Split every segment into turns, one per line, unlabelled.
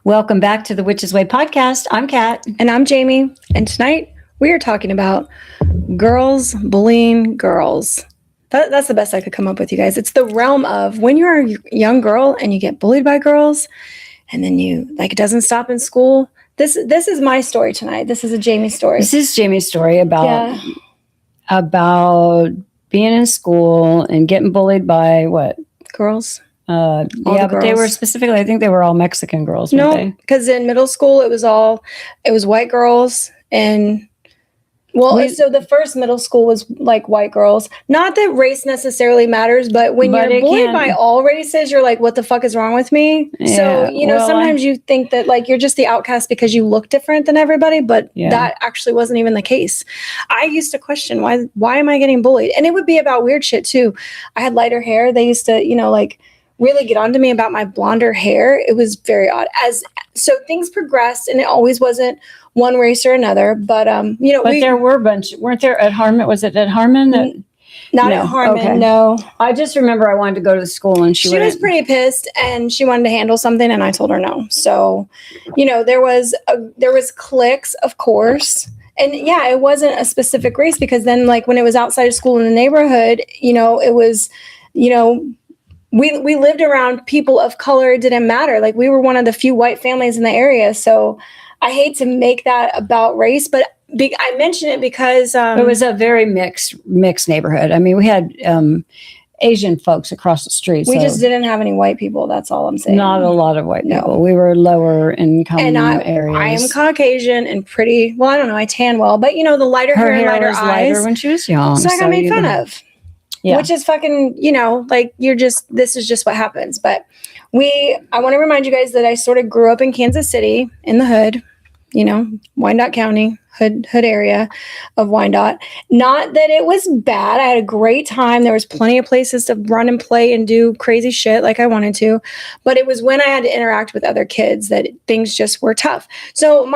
Welcome back to the Witch's Way podcast. I'm Kat.
And I'm Jayme. And tonight we are talking about girls bullying girls. That's the best I could come up with, you guys. It's the realm of when you're a young girl and you get bullied by girls and then it doesn't stop in school. This is my story tonight. This is a Jayme story.
This is Jayme's story about being in school and getting bullied by what?
Girls.
But they were specifically, I think they were all Mexican girls.
No, because in middle school it was white girls, and so the first middle school was like white girls. Not that race necessarily matters, but when you're bullied by all races, you're like, what the fuck is wrong with me? Yeah, so, sometimes you think that like you're just the outcast because you look different than everybody, but that actually wasn't even the case. I used to question why am I getting bullied? And it would be about weird shit too. I had lighter hair. They used to, really get on to me about my blonder hair. It was very odd. So things progressed, and it always wasn't one race or another. But
there were a bunch. Weren't there at Harmon? Was it at Harmon?
Not at Harmon. Okay. No.
I just remember I wanted to go to the school, and she
was pretty pissed, and she wanted to handle something, and I told her no. So, there was cliques, of course. And it wasn't a specific race, because then when it was outside of school in the neighborhood, it was, we lived around people of color. It didn't matter. We were one of the few white families in the area. So I hate to make that about race, but I mention it because
it was a very mixed neighborhood. I mean, we had Asian folks across the street.
We just didn't have any white people. That's all I'm saying.
Not a lot of white people. We were lower income areas.
I am Caucasian and pretty, I don't know, I tan well, but the lighter hair and lighter eyes.
Lighter when she was young.
So I got made fun of. Yeah. Which is fucking, this is just what happens. But I want to remind you guys that I sort of grew up in Kansas City in the hood, Wyandotte County, hood area of Wyandotte. Not that it was bad. I had a great time. There was plenty of places to run and play and do crazy shit like I wanted to. But it was when I had to interact with other kids that things just were tough. So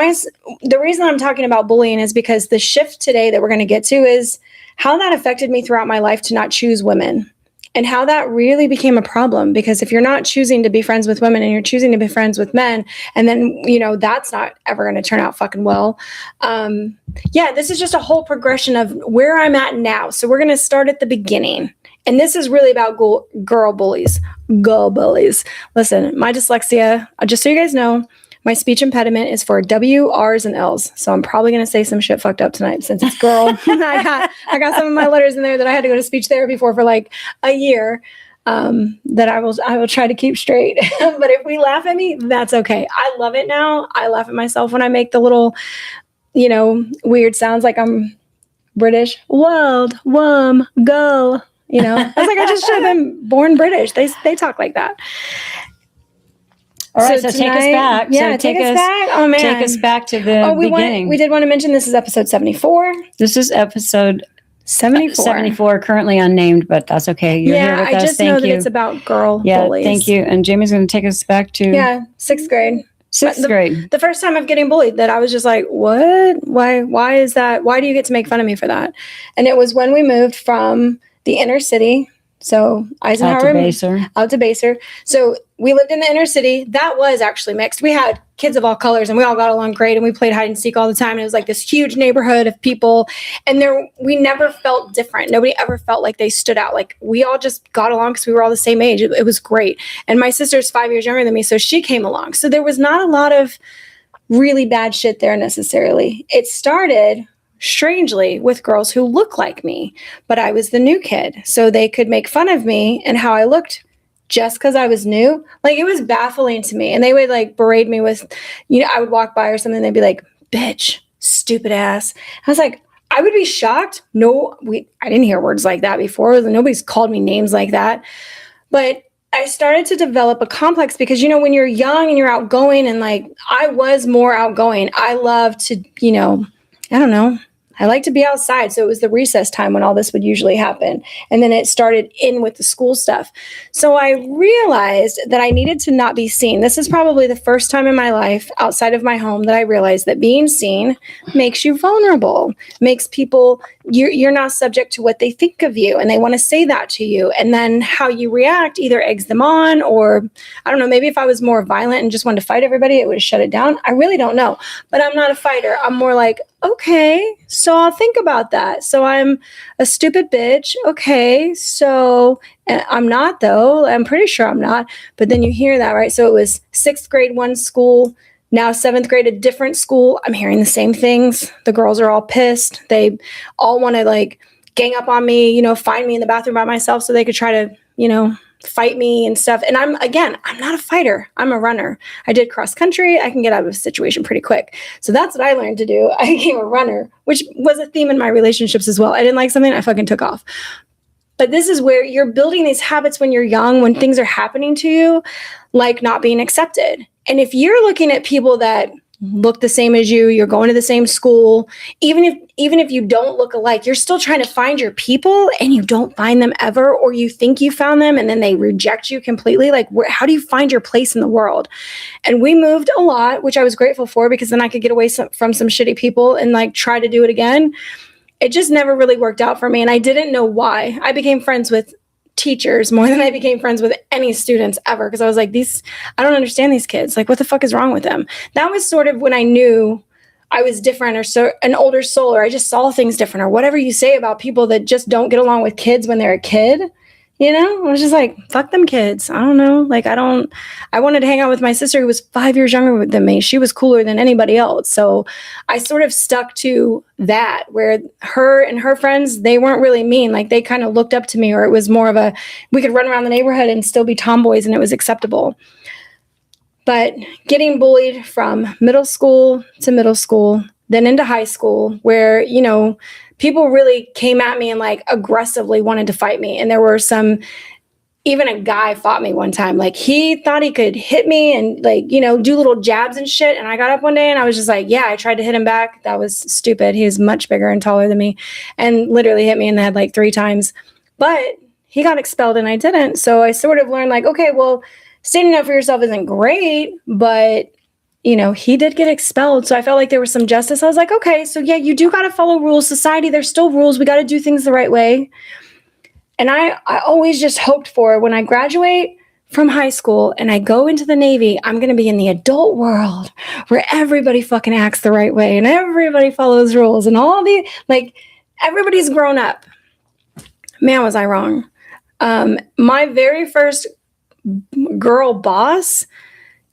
the reason I'm talking about bullying is because the shift today that we're going to get to is how that affected me throughout my life to not choose women, and how that really became a problem. Because if you're not choosing to be friends with women and you're choosing to be friends with men, and then, that's not ever going to turn out fucking well. This is just a whole progression of where I'm at now. So we're going to start at the beginning. And this is really about girl bullies. Girl bullies. Listen, my dyslexia, just so you guys know, my speech impediment is for W, R's, and L's. So I'm probably going to say some shit fucked up tonight since it's girl. I got some of my letters in there that I had to go to speech therapy for like a year that I will try to keep straight. But if we laugh at me, that's okay. I love it now. I laugh at myself when I make the little, weird sounds like I'm British. World, worm, go. I was like, I just should have been born British. They talk like that.
All right, so take us back.
Yeah, take us back. Oh, man.
Take us back to the beginning.
We did want to mention this is episode 74.
This is episode
74.
74, currently unnamed, but that's okay. You're here with us.
I just know that it's about girl bullies.
Thank you. And Jayme's going to take us back to...
sixth grade.
Sixth grade.
The first time of getting bullied that I was just like, what? Why is that? Why do you get to make fun of me for that? And it was when we moved from the inner city. So Eisenhower out to Baser. So we lived in the inner city. That was actually mixed. We had kids of all colors and we all got along great, and we played hide and seek all the time. And it was like this huge neighborhood of people, and we never felt different. Nobody ever felt like they stood out. Like we all just got along because we were all the same age. It was great. And my sister's 5 years younger than me, so she came along. So there was not a lot of really bad shit there necessarily. It started strangely with girls who look like me, but I was the new kid, so they could make fun of me and how I looked just because I was new. Like, it was baffling to me. And they would berate me with, I would walk by or something, they'd be like, bitch, stupid ass. I was like, I would be shocked. No, I didn't hear words like that before. Nobody's called me names like that. But I started to develop a complex because, when you're young and you're outgoing, and I was more outgoing. I love to, I don't know. I like to be outside. So it was the recess time when all this would usually happen. And then it started in with the school stuff. So I realized that I needed to not be seen. This is probably the first time in my life outside of my home that I realized that being seen makes you vulnerable, makes people you're not subject to what they think of you, and they want to say that to you, and then how you react either eggs them on, or I don't know, maybe if I was more violent and just wanted to fight everybody, it would have shut it down. I really don't know, but I'm not a fighter. I'm more like, okay, so I'll think about that. So I'm a stupid bitch. Okay, so I'm not, though. I'm pretty sure I'm not. But then you hear that, right? So it was 6th grade, one school. Now 7th grade, a different school. I'm hearing the same things. The girls are all pissed. They all want to like gang up on me, find me in the bathroom by myself so they could try to, fight me and stuff. And I'm not a fighter. I'm a runner. I did cross country. I can get out of a situation pretty quick. So that's what I learned to do. I became a runner, which was a theme in my relationships as well. I didn't like something, I fucking took off. But this is where you're building these habits when you're young, when things are happening to you, like not being accepted. And if you're looking at people that look the same as you, you're going to the same school, even if you don't look alike, you're still trying to find your people and you don't find them ever, or you think you found them and then they reject you completely. Like, how do you find your place in the world? And we moved a lot, which I was grateful for, because then I could get away from some shitty people and like try to do it again. It just never really worked out for me. And I didn't know why. I became friends with teachers more than I became friends with any students ever, because I was like, I don't understand these kids. Like, what the fuck is wrong with them? That was sort of when I knew I was different, or an older soul, or I just saw things different, or whatever you say about people that just don't get along with kids when they're a kid. I was just like, fuck them kids. I don't know. Like, I wanted to hang out with my sister who was 5 years younger than me. She was cooler than anybody else. So I sort of stuck to that, where her and her friends, they weren't really mean. Like, they kind of looked up to me, or it was more of we could run around the neighborhood and still be tomboys and it was acceptable. But getting bullied from middle school to middle school, then into high school, where, people really came at me and like aggressively wanted to fight me. And there were even a guy fought me one time. Like, he thought he could hit me and like, do little jabs and shit. And I got up one day and I was just like, yeah, I tried to hit him back. That was stupid. He was much bigger and taller than me and literally hit me in the head like 3 times. But he got expelled and I didn't. So I sort of learned like, okay, well, standing up for yourself isn't great, but he did get expelled. So I felt like there was some justice. I was like, okay, so yeah, you do got to follow rules. Society, there's still rules. We got to do things the right way. And I always just hoped for, when I graduate from high school and I go into the Navy, I'm going to be in the adult world where everybody fucking acts the right way and everybody follows rules and everybody's grown up. Man, was I wrong. My very first girl boss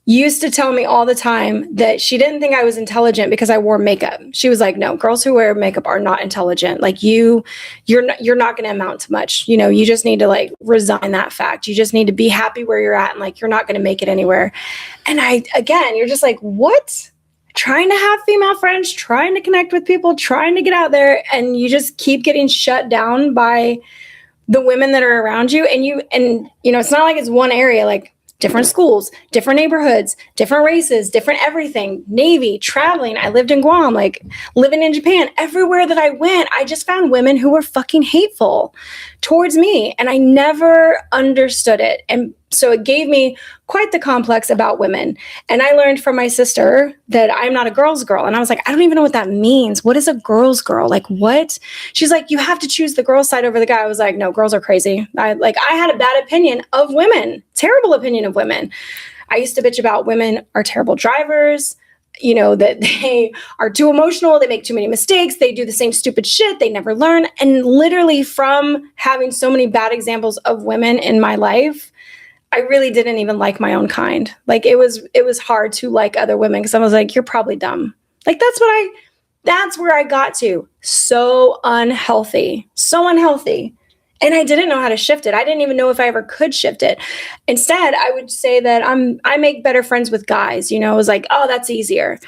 used to tell me all the time that she didn't think I was intelligent because I wore makeup. She was like, no, girls who wear makeup are not intelligent. Like, you're not going to amount to much. You just need to like resign that fact. You just need to be happy where you're at, and like, you're not going to make it anywhere. And you're just like, what? Trying to have female friends, trying to connect with people, trying to get out there, and you just keep getting shut down by the women that are around you. And it's not like it's one area, like, different schools, different neighborhoods, different races, different everything, Navy, traveling. I lived in Guam, like living in Japan. Everywhere that I went, I just found women who were fucking hateful towards me. And I never understood it. And so it gave me quite the complex about women. And I learned from my sister that I'm not a girl's girl. And I was like, I don't even know what that means. What is a girl's girl? Like, what? She's like, you have to choose the girl side over the guy. I was like, no, girls are crazy. I had a bad opinion of women, terrible opinion of women. I used to bitch about women are terrible drivers, that they are too emotional. They make too many mistakes. They do the same stupid shit. They never learn. And literally, from having so many bad examples of women in my life, I really didn't even like my own kind. Like, it was hard to like other women, because I was like, you're probably dumb. Like, that's where I got to. So unhealthy. And I didn't know how to shift it. I didn't even know if I ever could shift it. Instead, I would say that I make better friends with guys. It was like, oh, that's easier.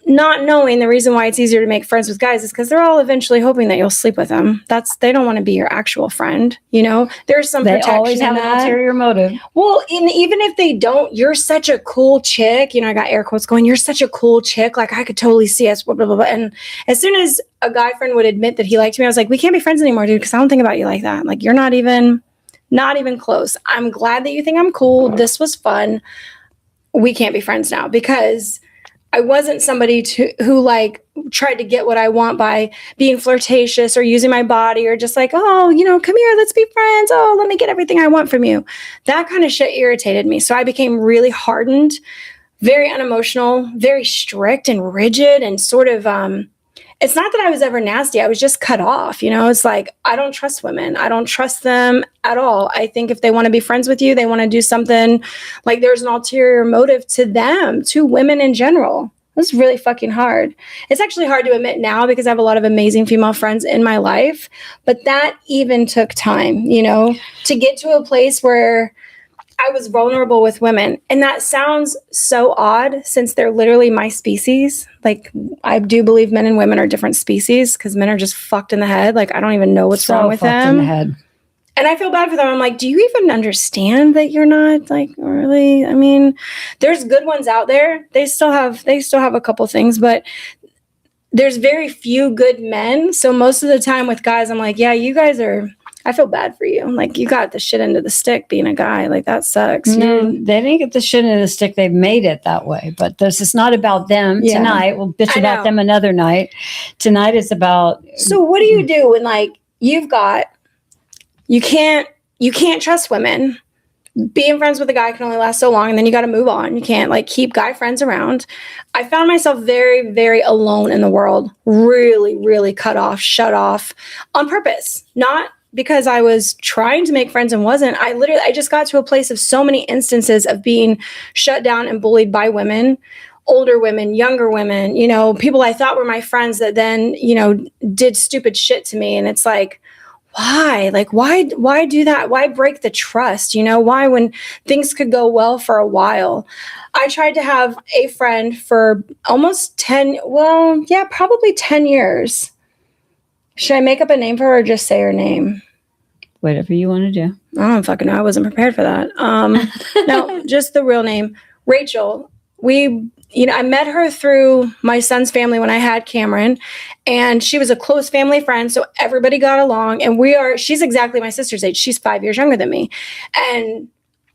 Not knowing the reason why it's easier to make friends with guys is because they're all eventually hoping that you'll sleep with them. They don't want to be your actual friend. There's some protection. They always have an ulterior motive. Well, even if they don't, you're such a cool chick. I got air quotes going. You're such a cool chick. Like, I could totally see us. Blah, blah, blah, blah. And as soon as a guy friend would admit that he liked me, I was like, we can't be friends anymore, dude, because I don't think about you like that. Like, you're not even close. I'm glad that you think I'm cool. This was fun. We can't be friends now, because I wasn't somebody who like tried to get what I want by being flirtatious or using my body or just like, oh, you know, come here, let's be friends. Oh, let me get everything I want from you. That kind of shit irritated me. So I became really hardened, very unemotional, very strict and rigid and sort of, it's not that I was ever nasty. I was just cut off. You know, it's like, I don't trust women. I don't trust them at all. I think if they want to be friends with you, they want to do something like there's an ulterior motive to them, to women in general. It's really fucking hard. It's actually hard to admit now because I have a lot of amazing female friends in my life, but that even took time, you know, to get to a place where I was vulnerable with women. And that sounds so odd since they're literally my species. Like, I do believe men and women are different species because men are just fucked in the head. Like, I don't even know what's wrong with them.
In the head.
And I feel bad for them. I'm like, do you even understand that you're not like really? I mean, there's good ones out there. They still have a couple things, but there's very few good men. So most of the time with guys, I'm like, yeah, you guys are, I feel bad for you. Like, you got the shit into the stick being a guy. Like, that sucks.
No, they didn't get the shit into the stick. They've made it that way. But this is not about them tonight. We'll bitch about them another night. Tonight is about.
So what do you do when like you can't trust women? Being friends with a guy can only last so long, and then you got to move on. You can't like keep guy friends around. I found myself very, very alone in the world. Really, really cut off, shut off on purpose. Not because I was trying to make friends and wasn't. I just got to a place of so many instances of being shut down and bullied by women, older women, younger women, you know, people I thought were my friends that then, you know, did stupid shit to me. And it's like, why? Like, why do that? Why break the trust? You know, why when things could go well for a while? I tried to have a friend for almost probably 10 years. Should I make up a name for her or just say her name?
Whatever you want to do.
I don't fucking know. I wasn't prepared for that. No, just the real name. Rachel. I met her through my son's family when I had Cameron, and she was a close family friend. So everybody got along, and she's exactly my sister's age. She's 5 years younger than me. And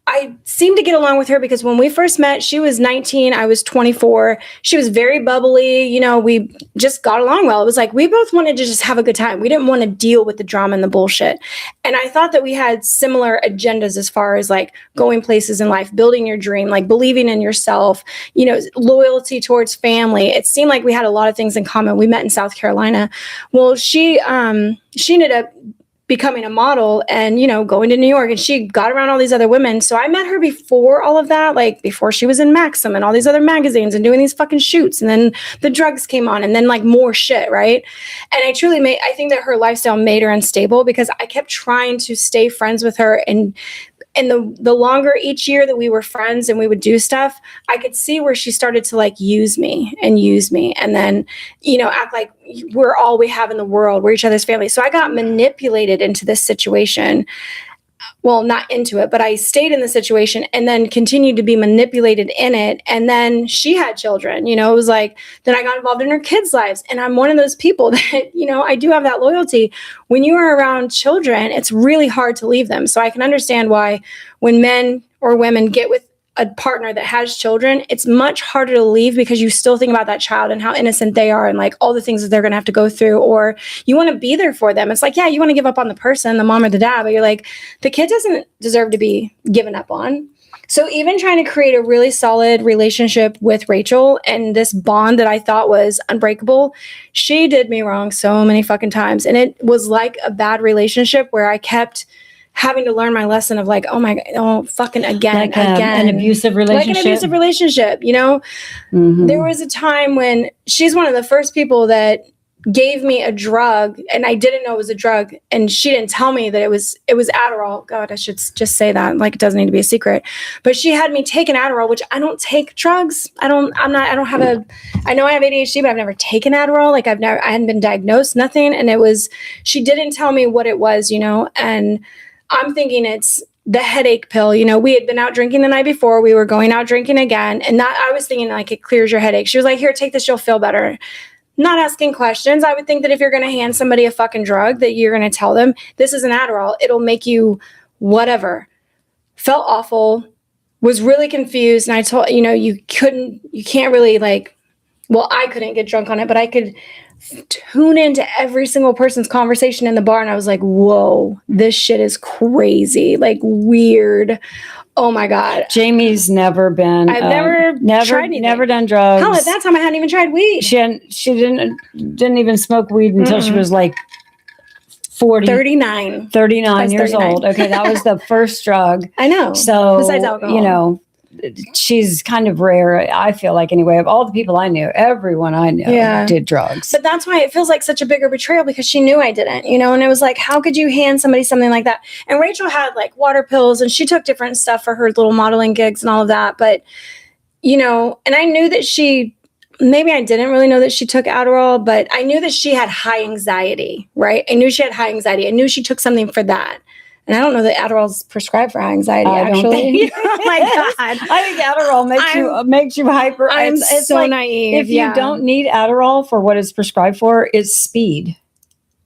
I seemed to get along with her because when we first met, she was 19, I was 24. She was very bubbly. You know, we just got along well. It was like we both wanted to just have a good time. We didn't want to deal with the drama and the bullshit. And I thought that we had similar agendas as far as like going places in life, building your dream, like believing in yourself, you know, loyalty towards family. It seemed like we had a lot of things in common. We met in South Carolina. Well, she ended up becoming a model and, you know, going to New York, and she got around all these other women. So I met her before all of that, like before she was in Maxim and all these other magazines and doing these fucking shoots. And then the drugs came on and then like more shit. Right. And I think that her lifestyle made her unstable because I kept trying to stay friends with her. And the longer each year that we were friends and we would do stuff, I could see where she started to like use me and then, you know, act like we're all we have in the world. We're each other's family. So I got manipulated into this situation. Well, not into it, but I stayed in the situation and then continued to be manipulated in it. And then she had children, you know, it was like, then I got involved in her kids' lives. And I'm one of those people that, you know, I do have that loyalty. When you are around children, it's really hard to leave them. So I can understand why when men or women get with a partner that has children, it's much harder to leave because you still think about that child and how innocent they are and like all the things that they're going to have to go through, or you want to be there for them. It's like, yeah, you want to give up on the person, the mom or the dad, but you're like, the kid doesn't deserve to be given up on. So even trying to create a really solid relationship with Rachel and this bond that I thought was unbreakable, she did me wrong so many fucking times. And it was like a bad relationship where I kept having to learn my lesson of like, oh my God, oh, fucking again.
An abusive relationship.
Like an abusive relationship, you know? Mm-hmm. There was a time when she's one of the first people that gave me a drug and I didn't know it was a drug. And she didn't tell me that it was Adderall. God, I should just say that. Like, it doesn't need to be a secret. But she had me take an Adderall, which I don't take drugs. I know I have ADHD, but I've never taken Adderall. Like I hadn't been diagnosed, nothing. And she didn't tell me what it was, you know? And I'm thinking it's the headache pill. You know, we had been out drinking the night before. We were going out drinking again. And that I was thinking like, it clears your headache. She was like, here, take this. You'll feel better. Not asking questions. I would think that if you're going to hand somebody a fucking drug that you're going to tell them this is an Adderall, it'll make you whatever. Felt awful, was really confused. And I told, you know, you can't really like well, I couldn't get drunk on it, but I could tune into every single person's conversation in the bar. And I was like, whoa, this shit is crazy. Like weird. Oh my God.
Jayme's never been.
I've never tried anything.
Never done drugs.
Hell, at that time I hadn't even tried weed.
She didn't even smoke weed until she was like 39 years old. Okay, that was the first drug.
I know.
So
besides alcohol,
you know, she's kind of rare. I feel like anyway, of all the people I knew, everyone I knew did drugs.
But that's why it feels like such a bigger betrayal, because she knew I didn't, you know, and it was like, how could you hand somebody something like that? And Rachel had like water pills and she took different stuff for her little modeling gigs and all of that. But, you know, and I knew that maybe I didn't really know that she took Adderall, but I knew that she had high anxiety, right? I knew she had high anxiety. I knew she took something for that. And I don't know that Adderall's prescribed for high anxiety, actually. Oh my God.
I think Adderall makes you hyper.
It's so like, naive.
If you don't need Adderall for what it's prescribed for, it's speed.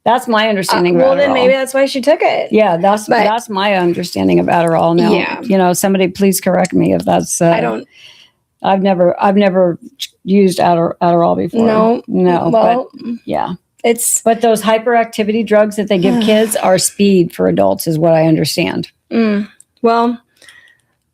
That's my understanding of Adderall. Well, then
maybe that's why she took it.
Yeah, that's my understanding of Adderall. Now, you know, somebody please correct me if that's. I've never used Adderall before. No.
Well,
but yeah. But those hyperactivity drugs that they give kids are speed for adults is what I understand.
Well,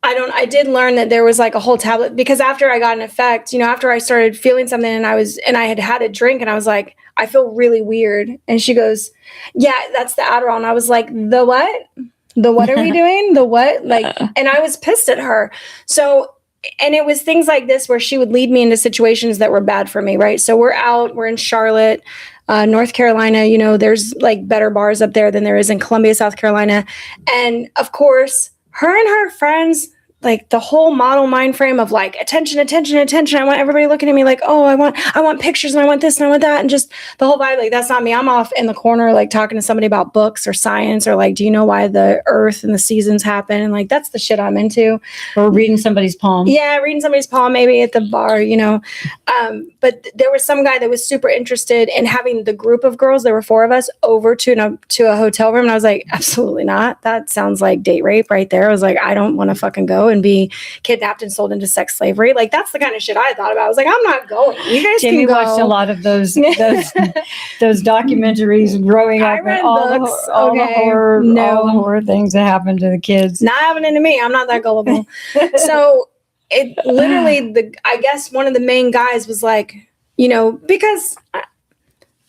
I did learn that there was like a whole tablet, because after I got an effect, you know, after I started feeling something and I had a drink and I was like, I feel really weird. And she goes, yeah, that's the Adderall. And I was like, the what? The what are we doing? The what? Like, and I was pissed at her. So, and it was things like this where she would lead me into situations that were bad for me, right? So we're in Charlotte, North Carolina, you know, there's like better bars up there than there is in Columbia, South Carolina. And of course, her and her friends, like the whole model mind frame of like attention. I want everybody looking at me like, oh, I want pictures and I want this and I want that. And just the whole vibe, like, that's not me. I'm off in the corner, like talking to somebody about books or science, or like, do you know why the earth and the seasons happen? And like, that's the shit I'm into.
Or reading somebody's palm.
Yeah. Reading somebody's palm, maybe at the bar, you know? But there was some guy that was super interested in having the group of girls, there were 4 of us, over to a hotel room. And I was like, absolutely not. That sounds like date rape right there. I was like, I don't want to fucking go and be kidnapped and sold into sex slavery. Like, that's the kind of shit I thought about. I was like, I'm not going. You guys
Jayme
can go.
watched a lot of those documentaries growing up, and all the horror things that happened to the kids.
Not happening to me. I'm not that gullible. So it literally, I guess one of the main guys was like, you know, because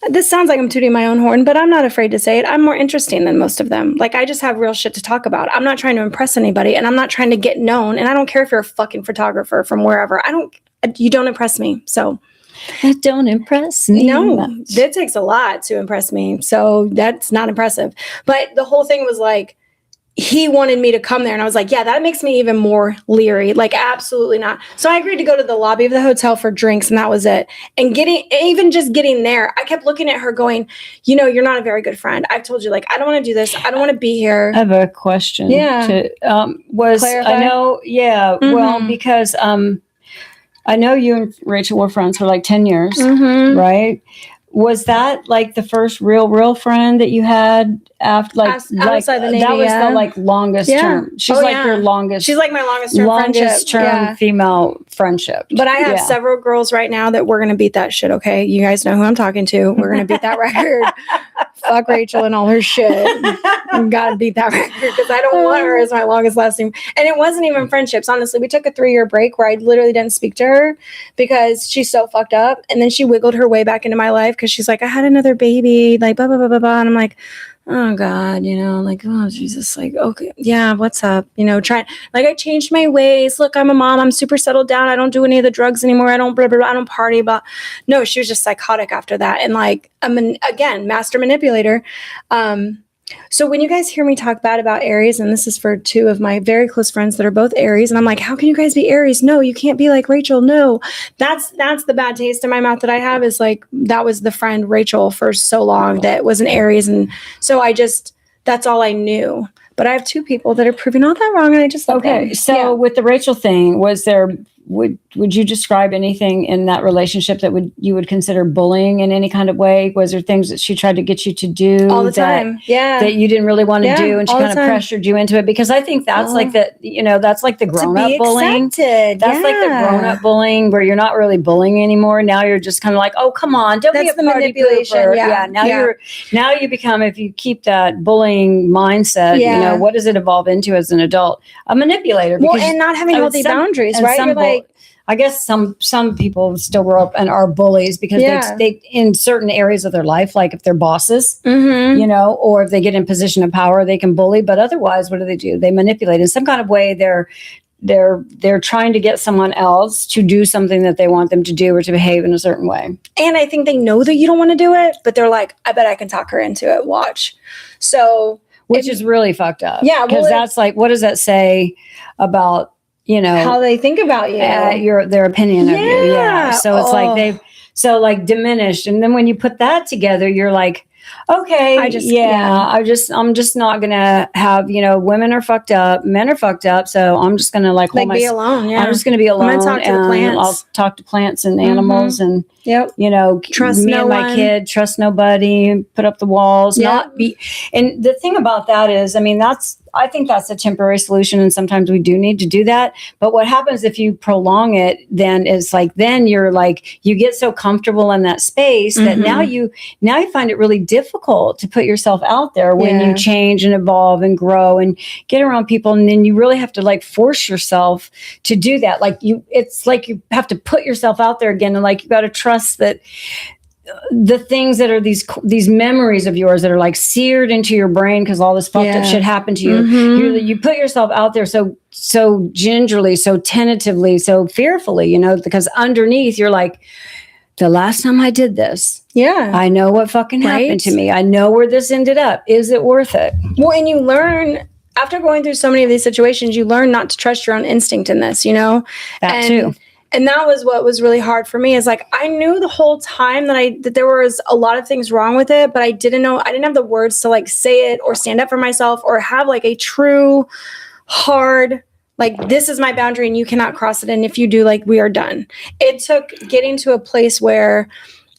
this sounds like I'm tooting my own horn, but I'm not afraid to say it. I'm more interesting than most of them. Like, I just have real shit to talk about. I'm not trying to impress anybody, and I'm not trying to get known. And I don't care if you're a fucking photographer from wherever. You don't impress me. So
that don't impress me.
No, it takes a lot to impress me. So that's not impressive. But the whole thing was like, he wanted me to come there. And I was like, yeah, that makes me even more leery. Like, absolutely not. So I agreed to go to the lobby of the hotel for drinks, and that was it. And even just getting there, I kept looking at her going, you know, you're not a very good friend. I've told you, like, I don't want to do this. I don't want to be here.
I have a question.
Yeah.
Clarify? I know. Yeah. Mm-hmm. Well, because I know you and Rachel were friends for like 10 years, right? Was that like the first real friend that you had after, like
outside the Navy?
That was the like longest term. She's your longest.
She's like my longest term
female friendship.
But I have several girls right now that we're gonna beat that shit. Okay, you guys know who I'm talking to. We're gonna beat that record. Fuck Rachel and all her shit. Gotta beat that record, because I don't want her as my longest lasting. And it wasn't even friendships. Honestly, we took a 3-year break where I literally didn't speak to her because she's so fucked up. And then she wiggled her way back into my life because she's like, I had another baby, like blah blah blah blah blah. And I'm like, oh God, you know, like, oh Jesus, like, okay, yeah, what's up? You know, I changed my ways. Look, I'm a mom. I'm super settled down. I don't do any of the drugs anymore. I don't blah, blah, blah. I don't party. But no, she was just psychotic after that. And like, again, master manipulator. So when you guys hear me talk bad about Aries, and this is for 2 of my very close friends that are both Aries, and I'm like, how can you guys be Aries? No, you can't be like Rachel. No, that's the bad taste in my mouth that I have, is like, that was the friend Rachel for so long that was an Aries. And so that's all I knew. But I have 2 people that are proving all that wrong, and I just love them.
So with the Rachel thing, was there would you describe anything in that relationship that you would consider bullying in any kind of way? Was there things that she tried to get you to do
all the time? Yeah.
That you didn't really want to do, and she kind of pressured you into it? Because I think that's like the, that's like the grown-up bullying.
Accepted.
That's like the grown-up bullying where you're not really bullying anymore. Now you're just kind of like, oh, come on, don't be a party pooper. Now you become, if you keep that bullying mindset, what does it evolve into as an adult? A manipulator.
Well, and not having healthy boundaries, right? You're like,
I guess some people still grow up and are bullies because they in certain areas of their life, like if they're bosses, or if they get in position of power, they can bully. But otherwise, what do? They manipulate in some kind of way. They're trying to get someone else to do something that they want them to do or to behave in a certain way.
And I think they know that you don't want to do it, but they're like, I bet I can talk her into it. Watch. So,
which is really fucked up.
Yeah,
because that's like, what does that say about
how they think about you,
their opinion of you? Yeah. So it's like they've diminished, and then when you put that together, you're like, okay, I'm just not gonna have, women are fucked up, men are fucked up, so I'm just gonna
be alone. Yeah,
I'm just gonna be alone.
I'm gonna talk to the plants.
I'll talk to plants and animals, and
trust
me
no
and my
one.
kid, trust nobody, put up the walls, not be. And the thing about that is, I think that's a temporary solution, and sometimes we do need to do that. But what happens if you prolong it, then you're like, you get so comfortable in that space that now you find it really difficult to put yourself out there when you change and evolve and grow and get around people. And then you really have to force yourself to do that. It's like you have to put yourself out there again. And you got to trust that the things that are these memories of yours that are seared into your brain because all this fucked up shit happened to you. You put yourself out there so gingerly, so tentatively, so fearfully, because underneath you're like, the last time I did this, I know what fucking happened to me. I know where this ended up. Is it worth it?
Well, and you learn after going through so many of these situations, you learn not to trust your own instinct in this,
That too.
And that was what was really hard for me, is I knew the whole time that there was a lot of things wrong with it, but I didn't have the words to say it or stand up for myself or have a true hard, this is my boundary and you cannot cross it. And if you do, we are done. It took getting to a place where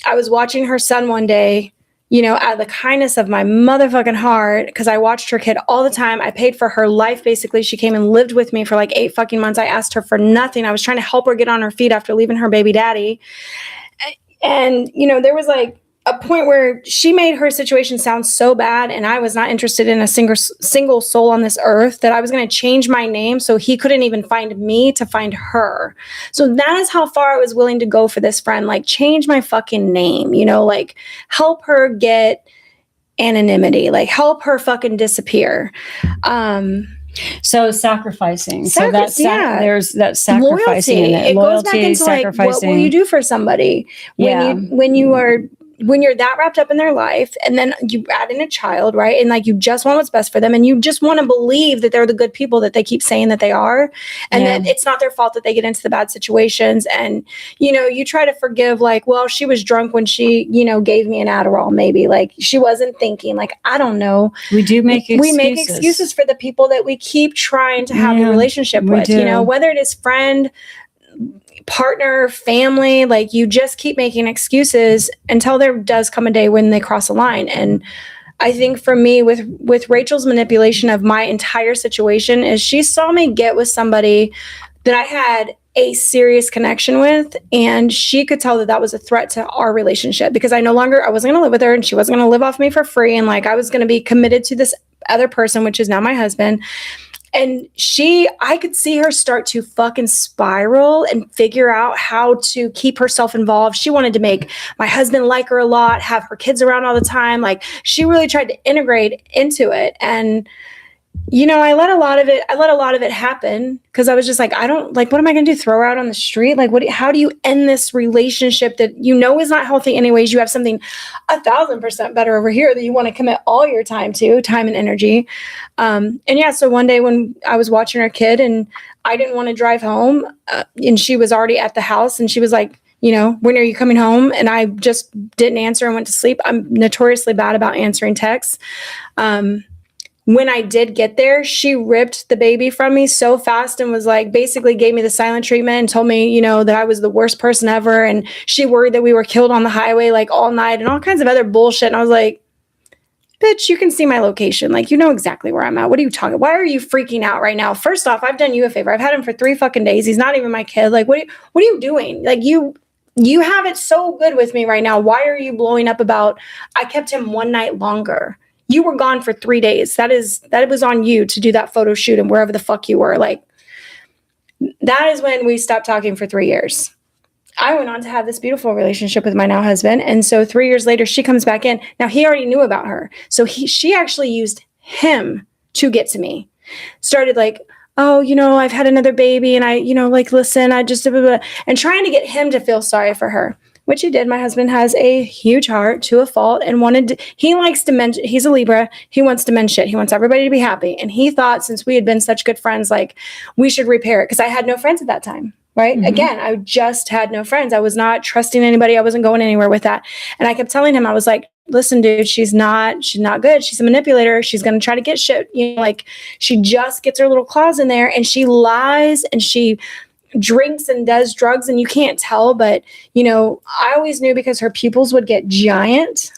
I was watching her son one day, out of the kindness of my motherfucking heart, because I watched her kid all the time. I paid for her life, basically. She came and lived with me for 8 fucking months. I asked her for nothing. I was trying to help her get on her feet after leaving her baby daddy. And, there was a point where she made her situation sound so bad, and I was not interested in a single soul on this earth, that I was going to change my name so he couldn't even find me to find her. So that is how far I was willing to go for this friend. Change my fucking name, help her get anonymity, help her fucking disappear.
So sacrificing. There's that sacrificing
loyalty.
In it.
It goes back into what will you do for somebody when you're that wrapped up in their life, and then you add in a child, right? And you just want what's best for them, and you just want to believe that they're the good people that they keep saying that they are, and that it's not their fault that they get into the bad situations. And, you try to forgive, well, she was drunk when she, gave me an Adderall, maybe, she wasn't thinking, I don't know.
We do make excuses.
We make excuses for the people that we keep trying to have a relationship with, whether it is friend, partner, family, you just keep making excuses until there does come a day when they cross a line. And I think for me, with Rachel's manipulation of my entire situation, is she saw me get with somebody that I had a serious connection with, and she could tell that was a threat to our relationship, because I wasn't going to live with her, and she wasn't going to live off me for free, and I was going to be committed to this other person, which is now my husband. And I could see her start to fucking spiral and figure out how to keep herself involved. She wanted to make my husband like her a lot, have her kids around all the time. She really tried to integrate into it. And, I let a lot of it happen, because I was just I don't what am I going to do? Throw her out on the street? How do you end this relationship that is not healthy anyways? You have something 1,000% better over here that you want to commit all your time to, time and energy. So one day when I was watching her kid and I didn't want to drive home, and she was already at the house, and she was like, when are you coming home? And I just didn't answer and went to sleep. I'm notoriously bad about answering texts. when I did get there, she ripped the baby from me so fast and was like, basically gave me the silent treatment and told me, you know, that I was the worst person ever. And she worried that we were killed on the highway like all night and all kinds of other bullshit. And I was like, bitch, you can see my location. Like, you know exactly where I'm at. What are you talking? Why are you freaking out right now? First off, I've done you a favor. I've had him for 3 fucking days. He's not even my kid. Like, what are you doing? Like, you have it so good with me right now. Why are you blowing up about, I kept him 1 night longer? You were gone for 3 days. That was on you to do that photo shoot and wherever the fuck you were. Like, that is when we stopped talking for 3 years. I went on to have this beautiful relationship with my now husband. And so 3 years later, she comes back in. Now, he already knew about her. So she actually used him to get to me. Started like, oh, you know, I've had another baby and I, you know, like, listen, I just, and trying to get him to feel sorry for her. Which he did. My husband has a huge heart to a fault and he likes to mention, he's a Libra. He wants to mend shit. He wants everybody to be happy. And he thought since we had been such good friends, like we should repair it. Because I had no friends at that time, right? Mm-hmm. Again, I just had no friends. I was not trusting anybody. I wasn't going anywhere with that. And I kept telling him, I was like, listen, dude, she's not good. She's a manipulator. She's going to try to get shit. You know, like she just gets her little claws in there and she lies and she drinks and does drugs and you can't tell, but you know, I always knew because her pupils would get giant.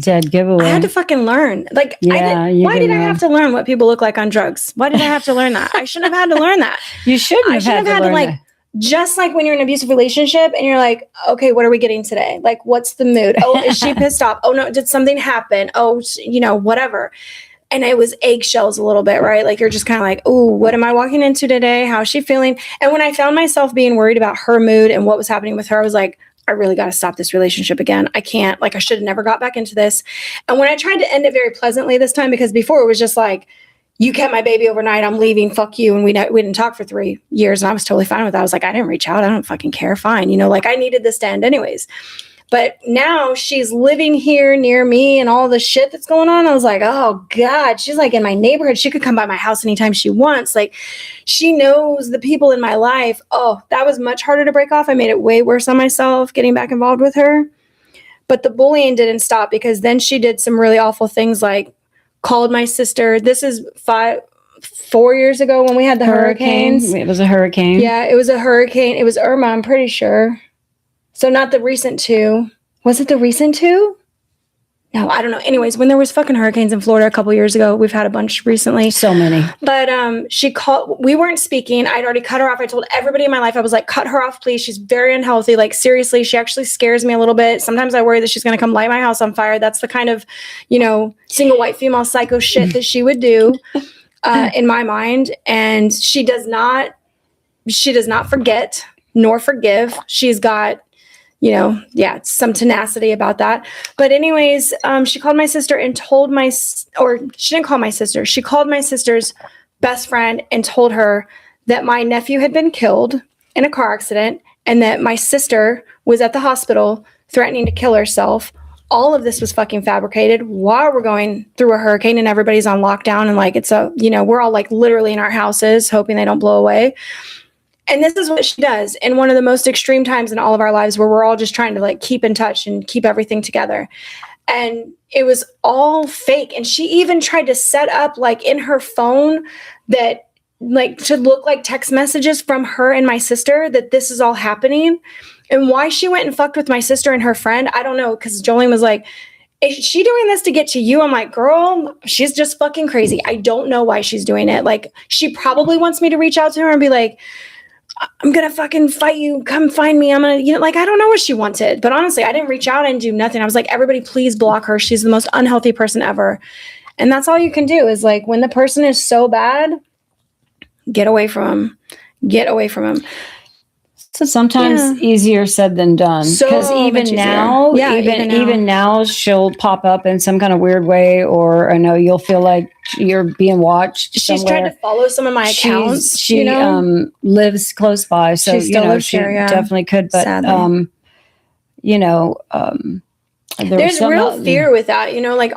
Dead giveaway.
I had to fucking learn. Like, why did I have to learn what people look like on drugs? Why did I have to learn that? I shouldn't have had to learn that.
You shouldn't have had to learn
like, that. Just like when you're in an abusive relationship and you're like, okay, what are we getting today? Like, what's the mood? Oh, is she pissed off? Oh no, did something happen? Oh, you know, whatever. And it was eggshells a little bit, right? Like you're just kind of like, ooh, what am I walking into today? How's she feeling? And when I found myself being worried about her mood and what was happening with her, I was like, I really got to stop this relationship again. I can't, like, I should have never got back into this. And when I tried to end it very pleasantly this time, because before it was just like, you kept my baby overnight, I'm leaving, fuck you. And we didn't talk for 3 years and I was totally fine with that. I was like, I didn't reach out. I don't fucking care. Fine. You know, like I needed this to end anyways. But now she's living here near me and all the shit that's going on. I was like, oh God, she's like in my neighborhood. She could come by my house anytime she wants. Like she knows the people in my life. Oh, that was much harder to break off. I made it way worse on myself getting back involved with her. But the bullying didn't stop because then she did some really awful things like called my sister. This is 4 years ago when we had the hurricanes.
It was a hurricane.
Yeah, it was a hurricane. It was Irma, I'm pretty sure. So not the recent 2. Was it the recent 2? No, I don't know. Anyways, when there was fucking hurricanes in Florida a couple years ago, we've had a bunch recently.
So many.
But she called. We weren't speaking. I'd already cut her off. I told everybody in my life, I was like, cut her off, please. She's very unhealthy. Like, seriously, she actually scares me a little bit. Sometimes I worry that she's going to come light my house on fire. That's the kind of, you know, single white female psycho shit that she would do in my mind. And she does not forget nor forgive. She's got, you know, yeah, some tenacity about that. But anyways, she called my sister and told she didn't call my sister. She called my sister's best friend and told her that my nephew had been killed in a car accident and that my sister was at the hospital threatening to kill herself. All of this was fucking fabricated while we're going through a hurricane and everybody's on lockdown. And like, we're all like literally in our houses hoping they don't blow away. And this is what she does in one of the most extreme times in all of our lives where we're all just trying to like keep in touch and keep everything together. And it was all fake. And she even tried to set up like in her phone that like to look like text messages from her and my sister that this is all happening. And why she went and fucked with my sister and her friend, I don't know. Because Jolene was like, is she doing this to get to you? I'm like, girl, she's just fucking crazy. I don't know why she's doing it. Like she probably wants me to reach out to her and be like, I'm going to fucking fight you. Come find me. I'm going to, you know, like, I don't know what she wanted. But honestly, I didn't reach out. I didn't do nothing. I was like, everybody, please block her. She's the most unhealthy person ever. And that's all you can do is like, when the person is so bad, get away from them. Get away from them.
So sometimes easier said than done. Because even now, she'll pop up in some kind of weird way, or I know you'll feel like you're being watched.
She's tried to follow some of my accounts.
She lives close by, so
she
she definitely could. But
There's real fear with that, you know, like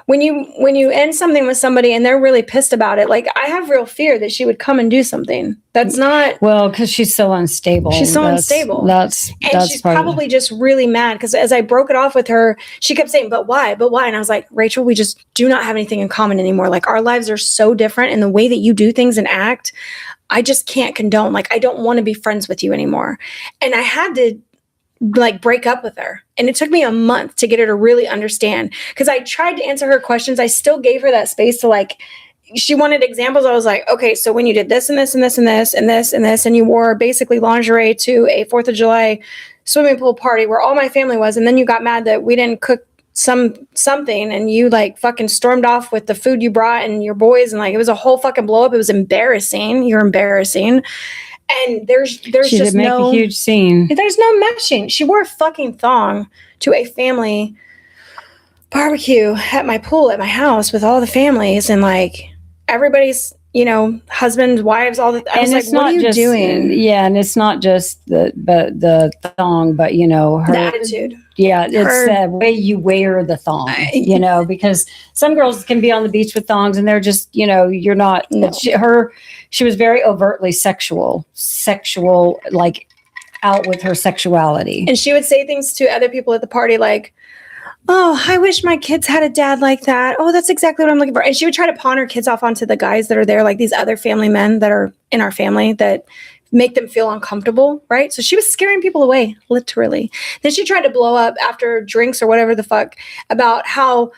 when you end something with somebody and they're really pissed about it, like I have real fear that she would come and do something. That's not
because she's so unstable. That's
she's probably just really mad because as I broke it off with her, she kept saying, but why? And I was like, Rachel, we just do not have anything in common anymore. Like our lives are so different, and the way that you do things and act, I just can't condone. Like I don't want to be friends with you anymore. And I had to like break up with her. And it took me a month to get her to really understand, because I tried to answer her questions. I still gave her that space to like, she wanted examples. I was like, okay, so when you did this and this and this and this and this and this, and you wore basically lingerie to a 4th of July swimming pool party where all my family was, and then you got mad that we didn't cook something, and you like fucking stormed off with the food you brought and your boys, and like it was a whole fucking blow up. It was embarrassing. You're embarrassing. And there's
she
just
did make a huge scene.
There's no matching. She wore a fucking thong to a family barbecue at my pool at my house with all the families, and like everybody's, you know, husbands, wives, all the. I was like, what are you doing?
Yeah, and it's not just the thong, but you know, her
the attitude.
Yeah, it's the way you wear the thong, you know, because some girls can be on the beach with thongs and they're just, you know, you're not. No. She was very overtly sexual, like out with her sexuality.
And she would say things to other people at the party like, oh, I wish my kids had a dad like that. Oh, that's exactly what I'm looking for. And she would try to pawn her kids off onto the guys that are there, like these other family men that are in our family that make them feel uncomfortable, right? So she was scaring people away, literally. Then she tried to blow up after drinks or whatever the fuck about how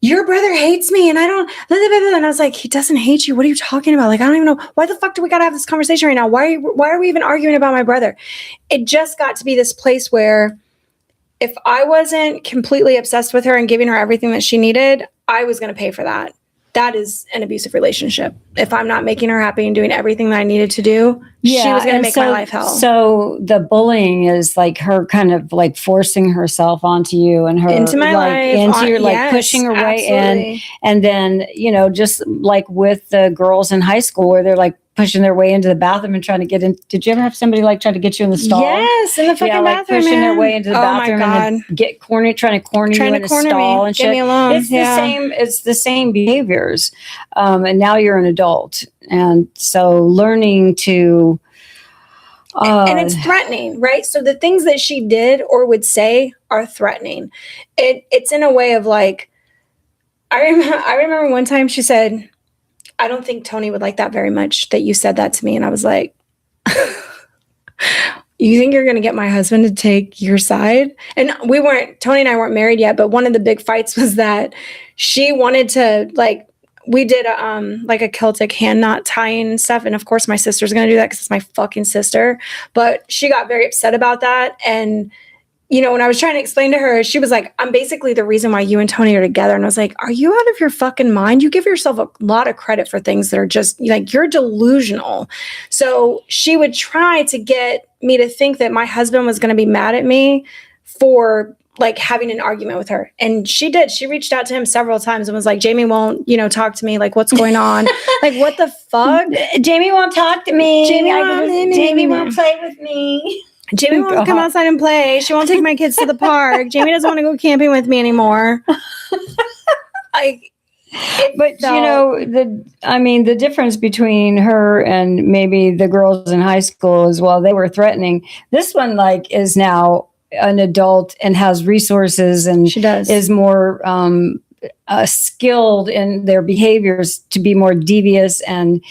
your brother hates me and I don't, and I was like, he doesn't hate you. What are you talking about? Like, I don't even know. Why the fuck do we got to have this conversation right now? Why are we even arguing about my brother? It just got to be this place where if I wasn't completely obsessed with her and giving her everything that she needed, I was going to pay for that. That is an abusive relationship. If I'm not making her happy and doing everything that I needed to do, she was going to make my life hell.
So the bullying is like her kind of like forcing herself onto you and her
into my life,
into your like pushing her way in. And then, you know, just like with the girls in high school where they're like pushing their way into the bathroom and trying to get in. Did you ever have somebody like try to get you in the stall?
Yes, in the fucking bathroom.
Like pushing their way into the bathroom and then trying to corner you in the stall and shit.
Get me alone.
It's the same. It's the same behaviors. And now you're an adult, and so learning to.
And it's threatening, right? So the things that she did or would say are threatening. It's in a way of like, I remember one time she said, I don't think Tony would like that very much that you said that to me. And I was like, you think you're going to get my husband to take your side? And Tony and I weren't married yet, but one of the big fights was that she wanted to like, we did like a Celtic hand knot tying stuff. And of course my sister's going to do that because it's my fucking sister. But she got very upset about that. And, you know, when I was trying to explain to her, she was like, I'm basically the reason why you and Tony are together. And I was like, are you out of your fucking mind? You give yourself a lot of credit for things that are just like, you're delusional. So she would try to get me to think that my husband was going to be mad at me for like having an argument with her. And she did. She reached out to him several times and was like, Jayme won't, you know, talk to me. Like, what's going on? Like, what the fuck?
Jayme won't talk to me.
Jayme
won't play with me.
Jayme won't come outside and play. She won't take my kids to the park. Jayme doesn't want to go camping with me anymore.
But you know, the difference between her and maybe the girls in high school as well, they were threatening. This one like is now an adult and has resources and
she does.
Is more skilled in their behaviors to be more devious and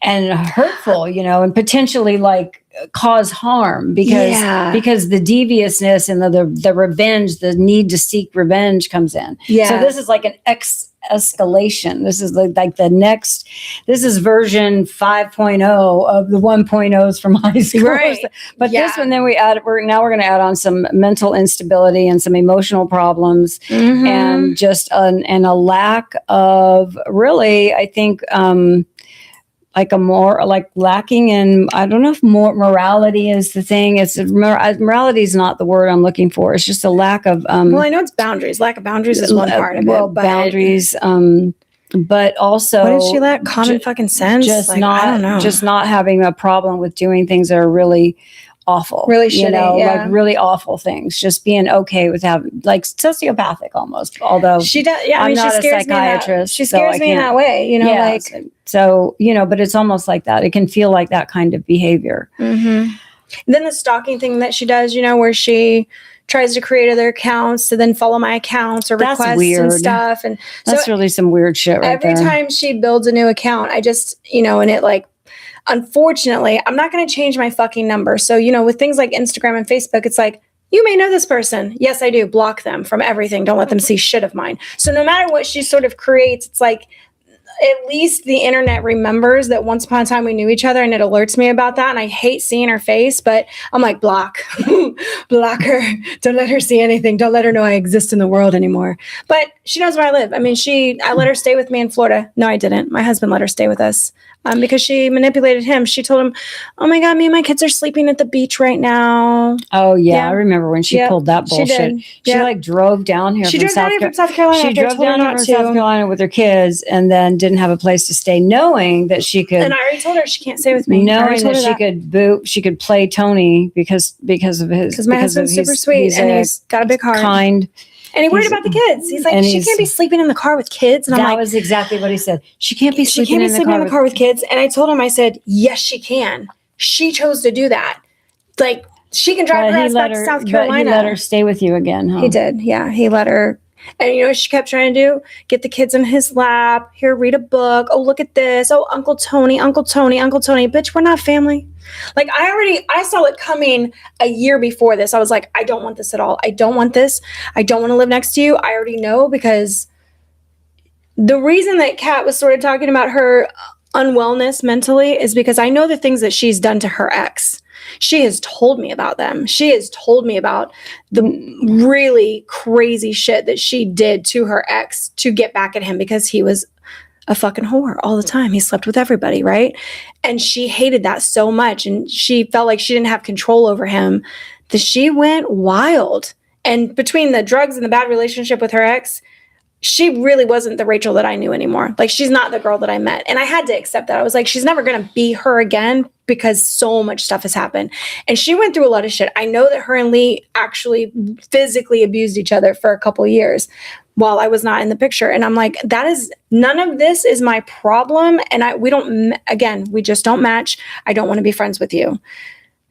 hurtful, you know, and potentially like cause harm because the deviousness and the revenge, the need to seek revenge comes in.
Yeah.
So this is like an escalation. This is like the next, this is version 5.0 of the 1.0s from high school.
Right.
But this one, then we're going to add on some mental instability and some emotional problems and just and a lack of really, I think, like a more like lacking in, I don't know if more morality is the thing. It's morality is not the word I'm looking for. It's just a lack of.
Well, I know it's boundaries. Lack of boundaries is one part of it. But
boundaries, but also
what did she lack? Common fucking sense.
Just
like, I don't know.
Just not having a problem with doing things that are really awful.
Really shitty,
like really awful things. Just being okay with having, like, sociopathic almost. Although
she does, yeah.
I'm
I mean,
not a psychiatrist.
She scares me in that way, like.
So, but it's almost like that. It can feel like that kind of behavior.
Mm-hmm. And then the stalking thing that she does, where she tries to create other accounts to then follow my accounts or requests and stuff. And
that's really some weird shit right
every time she builds a new account, I just, and it like, unfortunately, I'm not going to change my fucking number. So, with things like Instagram and Facebook, it's like, you may know this person. Yes, I do. Block them from everything. Don't let them see shit of mine. So no matter what she sort of creates, it's like, at least the internet remembers that once upon a time we knew each other, and it alerts me about that. And I hate seeing her face, but I'm like, block her. Don't let her see anything. Don't let her know I exist in the world anymore. But she knows where I live. I mean, I let her stay with me in Florida. No, I didn't. My husband let her stay with us. Because she manipulated him. She told him, oh my God, me and my kids are sleeping at the beach right now.
Oh, yeah. I remember when she pulled that bullshit. She like drove down here from
South Carolina.
She drove down here from South Carolina with her kids and then didn't have a place to stay, knowing that she could.
And I already told her she can't stay with me.
Knowing that she could play Tony because of his.
Because my husband's super sweet and he's got a big heart.
Kind.
And he worried about the kids. He's like, she can't be sleeping in the car with kids. And
that was exactly what he said. She can't be sleeping in the
car with kids. And I told him, I said, yes, she can. She chose to do that. Like, she can drive her ass back to South Carolina.
But he let her stay with you again, huh?
He did. Yeah, he let her. And you know what she kept trying to do? Get the kids in his lap. Here, read a book. Oh, look at this. Oh, Uncle Tony. Bitch, we're not family. Like, I saw it coming a year before this. I was like, I don't want this at all. I don't want this. I don't want to live next to you. I already know, because the reason that Kat was sort of talking about her unwellness mentally is because I know the things that she's done to her ex. She has told me about them. She has told me about the really crazy shit that she did to her ex to get back at him, because he was a fucking whore all the time. He slept with everybody, right? And she hated that so much, and she felt like she didn't have control over him, that she went wild. And between the drugs and the bad relationship with her ex, she really wasn't the Rachel that I knew anymore. Like, she's not the girl that I met. And I had to accept that. I was like, she's never going to be her again, because so much stuff has happened. And she went through a lot of shit. I know that her and Lee actually physically abused each other for a couple of years while I was not in the picture. And I'm like, none of this is my problem. And we just don't match. I don't want to be friends with you.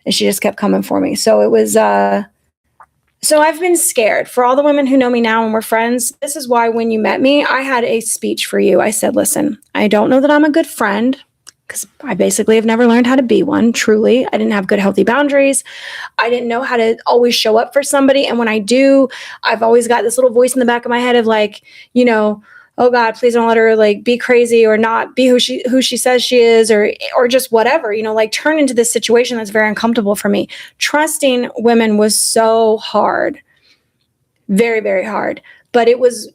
And she just kept coming for me. So it was, so I've been scared. For all the women who know me now and we're friends, this is why when you met me, I had a speech for you. I said, listen, I don't know that I'm a good friend, because I basically have never learned how to be one, truly. I didn't have good, healthy boundaries. I didn't know how to always show up for somebody. And when I do, I've always got this little voice in the back of my head of like, oh God, please don't let her like be crazy or not be who she says she is, or just whatever, like turn into this situation that's very uncomfortable for me. Trusting women was so hard, very, very hard. But it was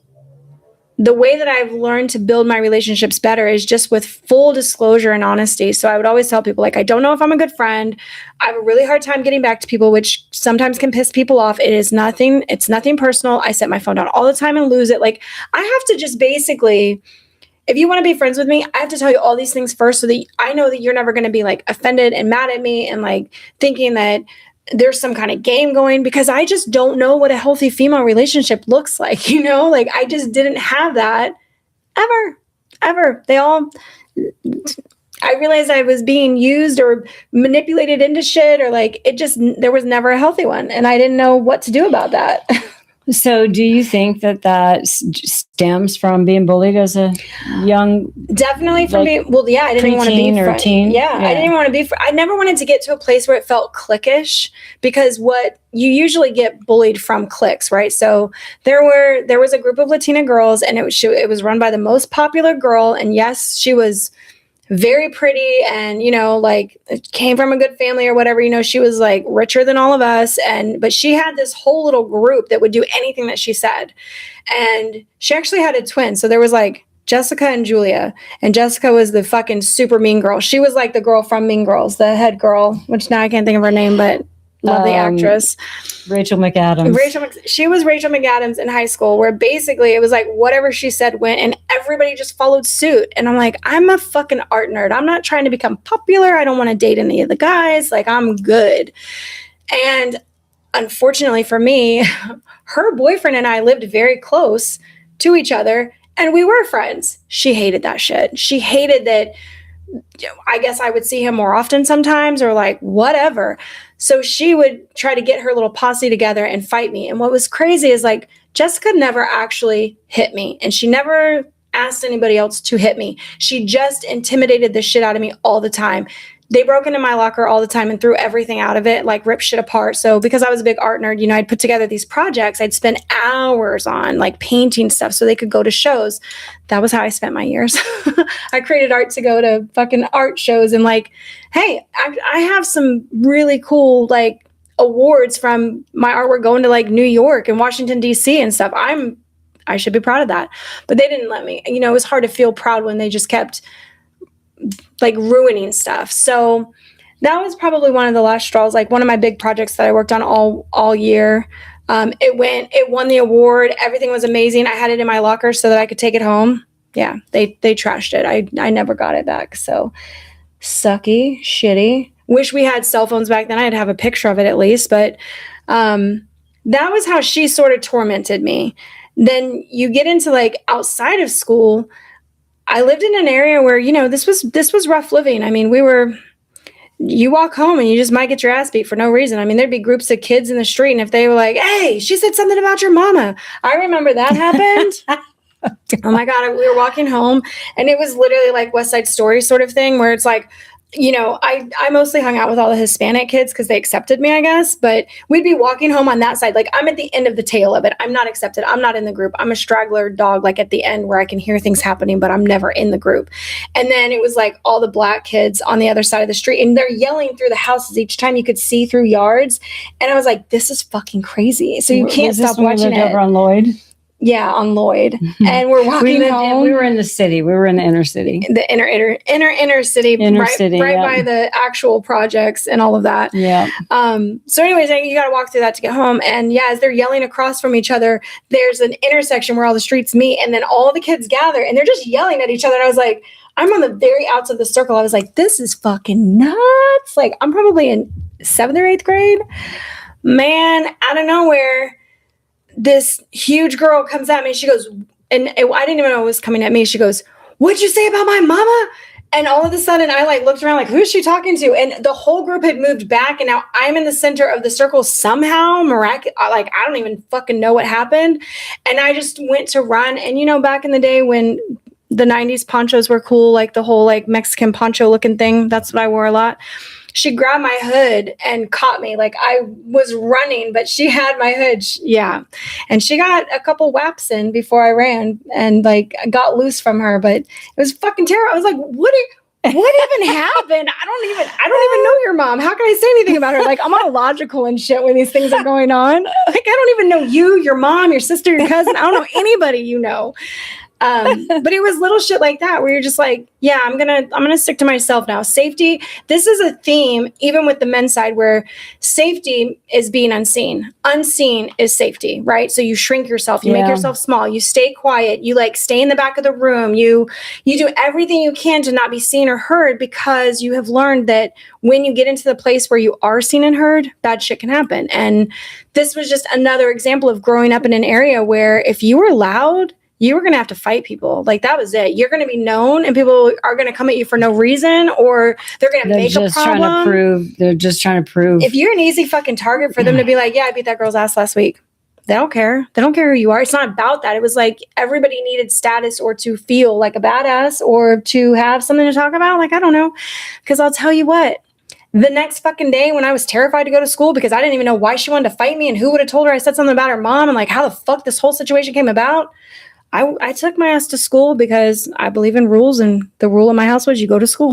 the way that I've learned to build my relationships better is just with full disclosure and honesty. So I would always tell people, like, I don't know if I'm a good friend. I have a really hard time getting back to people, which sometimes can piss people off. It's nothing personal. I set my phone down all the time and lose it. Like, I have to just basically, if you want to be friends with me, I have to tell you all these things first, so that I know that you're never going to be like offended and mad at me and like thinking that there's some kind of game going, because I just don't know what a healthy female relationship looks like, like I just didn't have that ever. I realized I was being used or manipulated into shit, or like there was never a healthy one, and I didn't know what to do about that.
So do you think that stems from being bullied as a young?
Definitely from being, I didn't want to be
or teen.
Yeah, I didn't want to be, I never wanted to get to a place where it felt cliquish, because what you usually get bullied from cliques, right? So there was a group of Latina girls, and it was run by the most popular girl. And yes, she was very pretty and, like came from a good family or whatever, she was like richer than all of us. But she had this whole little group that would do anything that she said. And she actually had a twin. So there was like Jessica and Julia, and Jessica was the fucking super mean girl. She was like the girl from Mean Girls, the head girl, which now I can't think of her name, but Love the actress.
Rachel McAdams.
She was Rachel McAdams in high school, where basically it was like whatever she said went, and everybody just followed suit. And I'm like, I'm a fucking art nerd. I'm not trying to become popular. I don't want to date any of the guys. Like, I'm good. And unfortunately for me, her boyfriend and I lived very close to each other, and we were friends. She hated that shit. She hated that. I guess I would see him more often sometimes, or like whatever. So she would try to get her little posse together and fight me. And what was crazy is like Jessica never actually hit me, and she never asked anybody else to hit me. She just intimidated the shit out of me all the time. They broke into my locker all the time and threw everything out of it, like ripped shit apart. So because I was a big art nerd, you know, I'd put together these projects I'd spend hours on, like painting stuff so they could go to shows. That was how I spent my years. I created art to go to fucking art shows, and like, hey, I have some really cool like awards from my artwork going to like New York and Washington, D.C. and stuff. I should be proud of that. But they didn't let me. You know, it was hard to feel proud when they just kept like ruining stuff. So that was probably one of the last straws. Like one of my big projects that I worked on all year. It won the award. Everything was amazing. I had it in my locker so that I could take it home. Yeah, they trashed it. I never got it back. So sucky, shitty. Wish we had cell phones back then. I'd have a picture of it at least. But that was how she sort of tormented me. Then you get into like outside of school. I lived in an area where, you know, this was rough living. I mean, you walk home and you just might get your ass beat for no reason. I mean, there'd be groups of kids in the street, and if they were like, hey, she said something about your mama. I remember that happened. Oh my God. We were walking home, and it was literally like West Side Story sort of thing, where it's like, you know, I mostly hung out with all the Hispanic kids because they accepted me, I guess. But we'd be walking home on that side. Like, I'm at the end of the tail of it. I'm not accepted. I'm not in the group. I'm a straggler dog, like at the end where I can hear things happening, but I'm never in the group. And then it was like all the black kids on the other side of the street, and they're yelling through the houses each time. You could see through yards. And I was like, this is fucking crazy. So you can't stop watching it.
Over on Lloyd?
Yeah, on Lloyd. And we're walking home.
We were in the city. We were in the inner city.
The inner city. Right by the actual projects and all of that.
Yeah.
So anyways, you got to walk through that to get home. And yeah, as they're yelling across from each other, there's an intersection where all the streets meet, and then all the kids gather, and they're just yelling at each other. And I was like, I'm on the very outs of the circle. I was like, this is fucking nuts. Like, I'm probably in 7th or 8th grade. Man, out of nowhere, this huge girl comes at me. She goes, and I didn't even know it was coming at me. She goes, what'd you say about my mama? And all of a sudden I like looked around like, who's she talking to? And the whole group had moved back, and now I'm in the center of the circle somehow. Like, I don't even fucking know what happened. And I just went to run. And you know, back in the day when the 90s ponchos were cool, like the whole like Mexican poncho looking thing, that's what I wore a lot. She grabbed my hood and caught me. Like, I was running, but she had my hood. Yeah. And she got a couple whaps in before I ran, and like got loose from her, but it was fucking terrible. I was like, what even happened? I don't even know your mom. How can I say anything about her? Like, I'm all logical and shit when these things are going on. Like, I don't even know you, your mom, your sister, your cousin. I don't know anybody you know. But it was little shit like that where you're just like, yeah, I'm gonna stick to myself now. Safety. This is a theme, even with the men's side, where safety is being unseen. Unseen is safety, right? So you shrink yourself, you make yourself small, you stay quiet, you like stay in the back of the room, you do everything you can to not be seen or heard, because you have learned that when you get into the place where you are seen and heard, bad shit can happen. And this was just another example of growing up in an area where if you were loud, you were going to have to fight people. Like, that was it. You're going to be known, and people are going to come at you for no reason, or they're going to make a problem.
They're just trying to prove.
If you're an easy fucking target for them to be like, yeah, I beat that girl's ass last week. They don't care. They don't care who you are. It's not about that. It was like everybody needed status or to feel like a badass or to have something to talk about. Like, I don't know. Because I'll tell you what. The next fucking day when I was terrified to go to school because I didn't even know why she wanted to fight me and who would have told her I said something about her mom and like how the fuck this whole situation came about. I took my ass to school because I believe in rules, and the rule in my house was you go to school.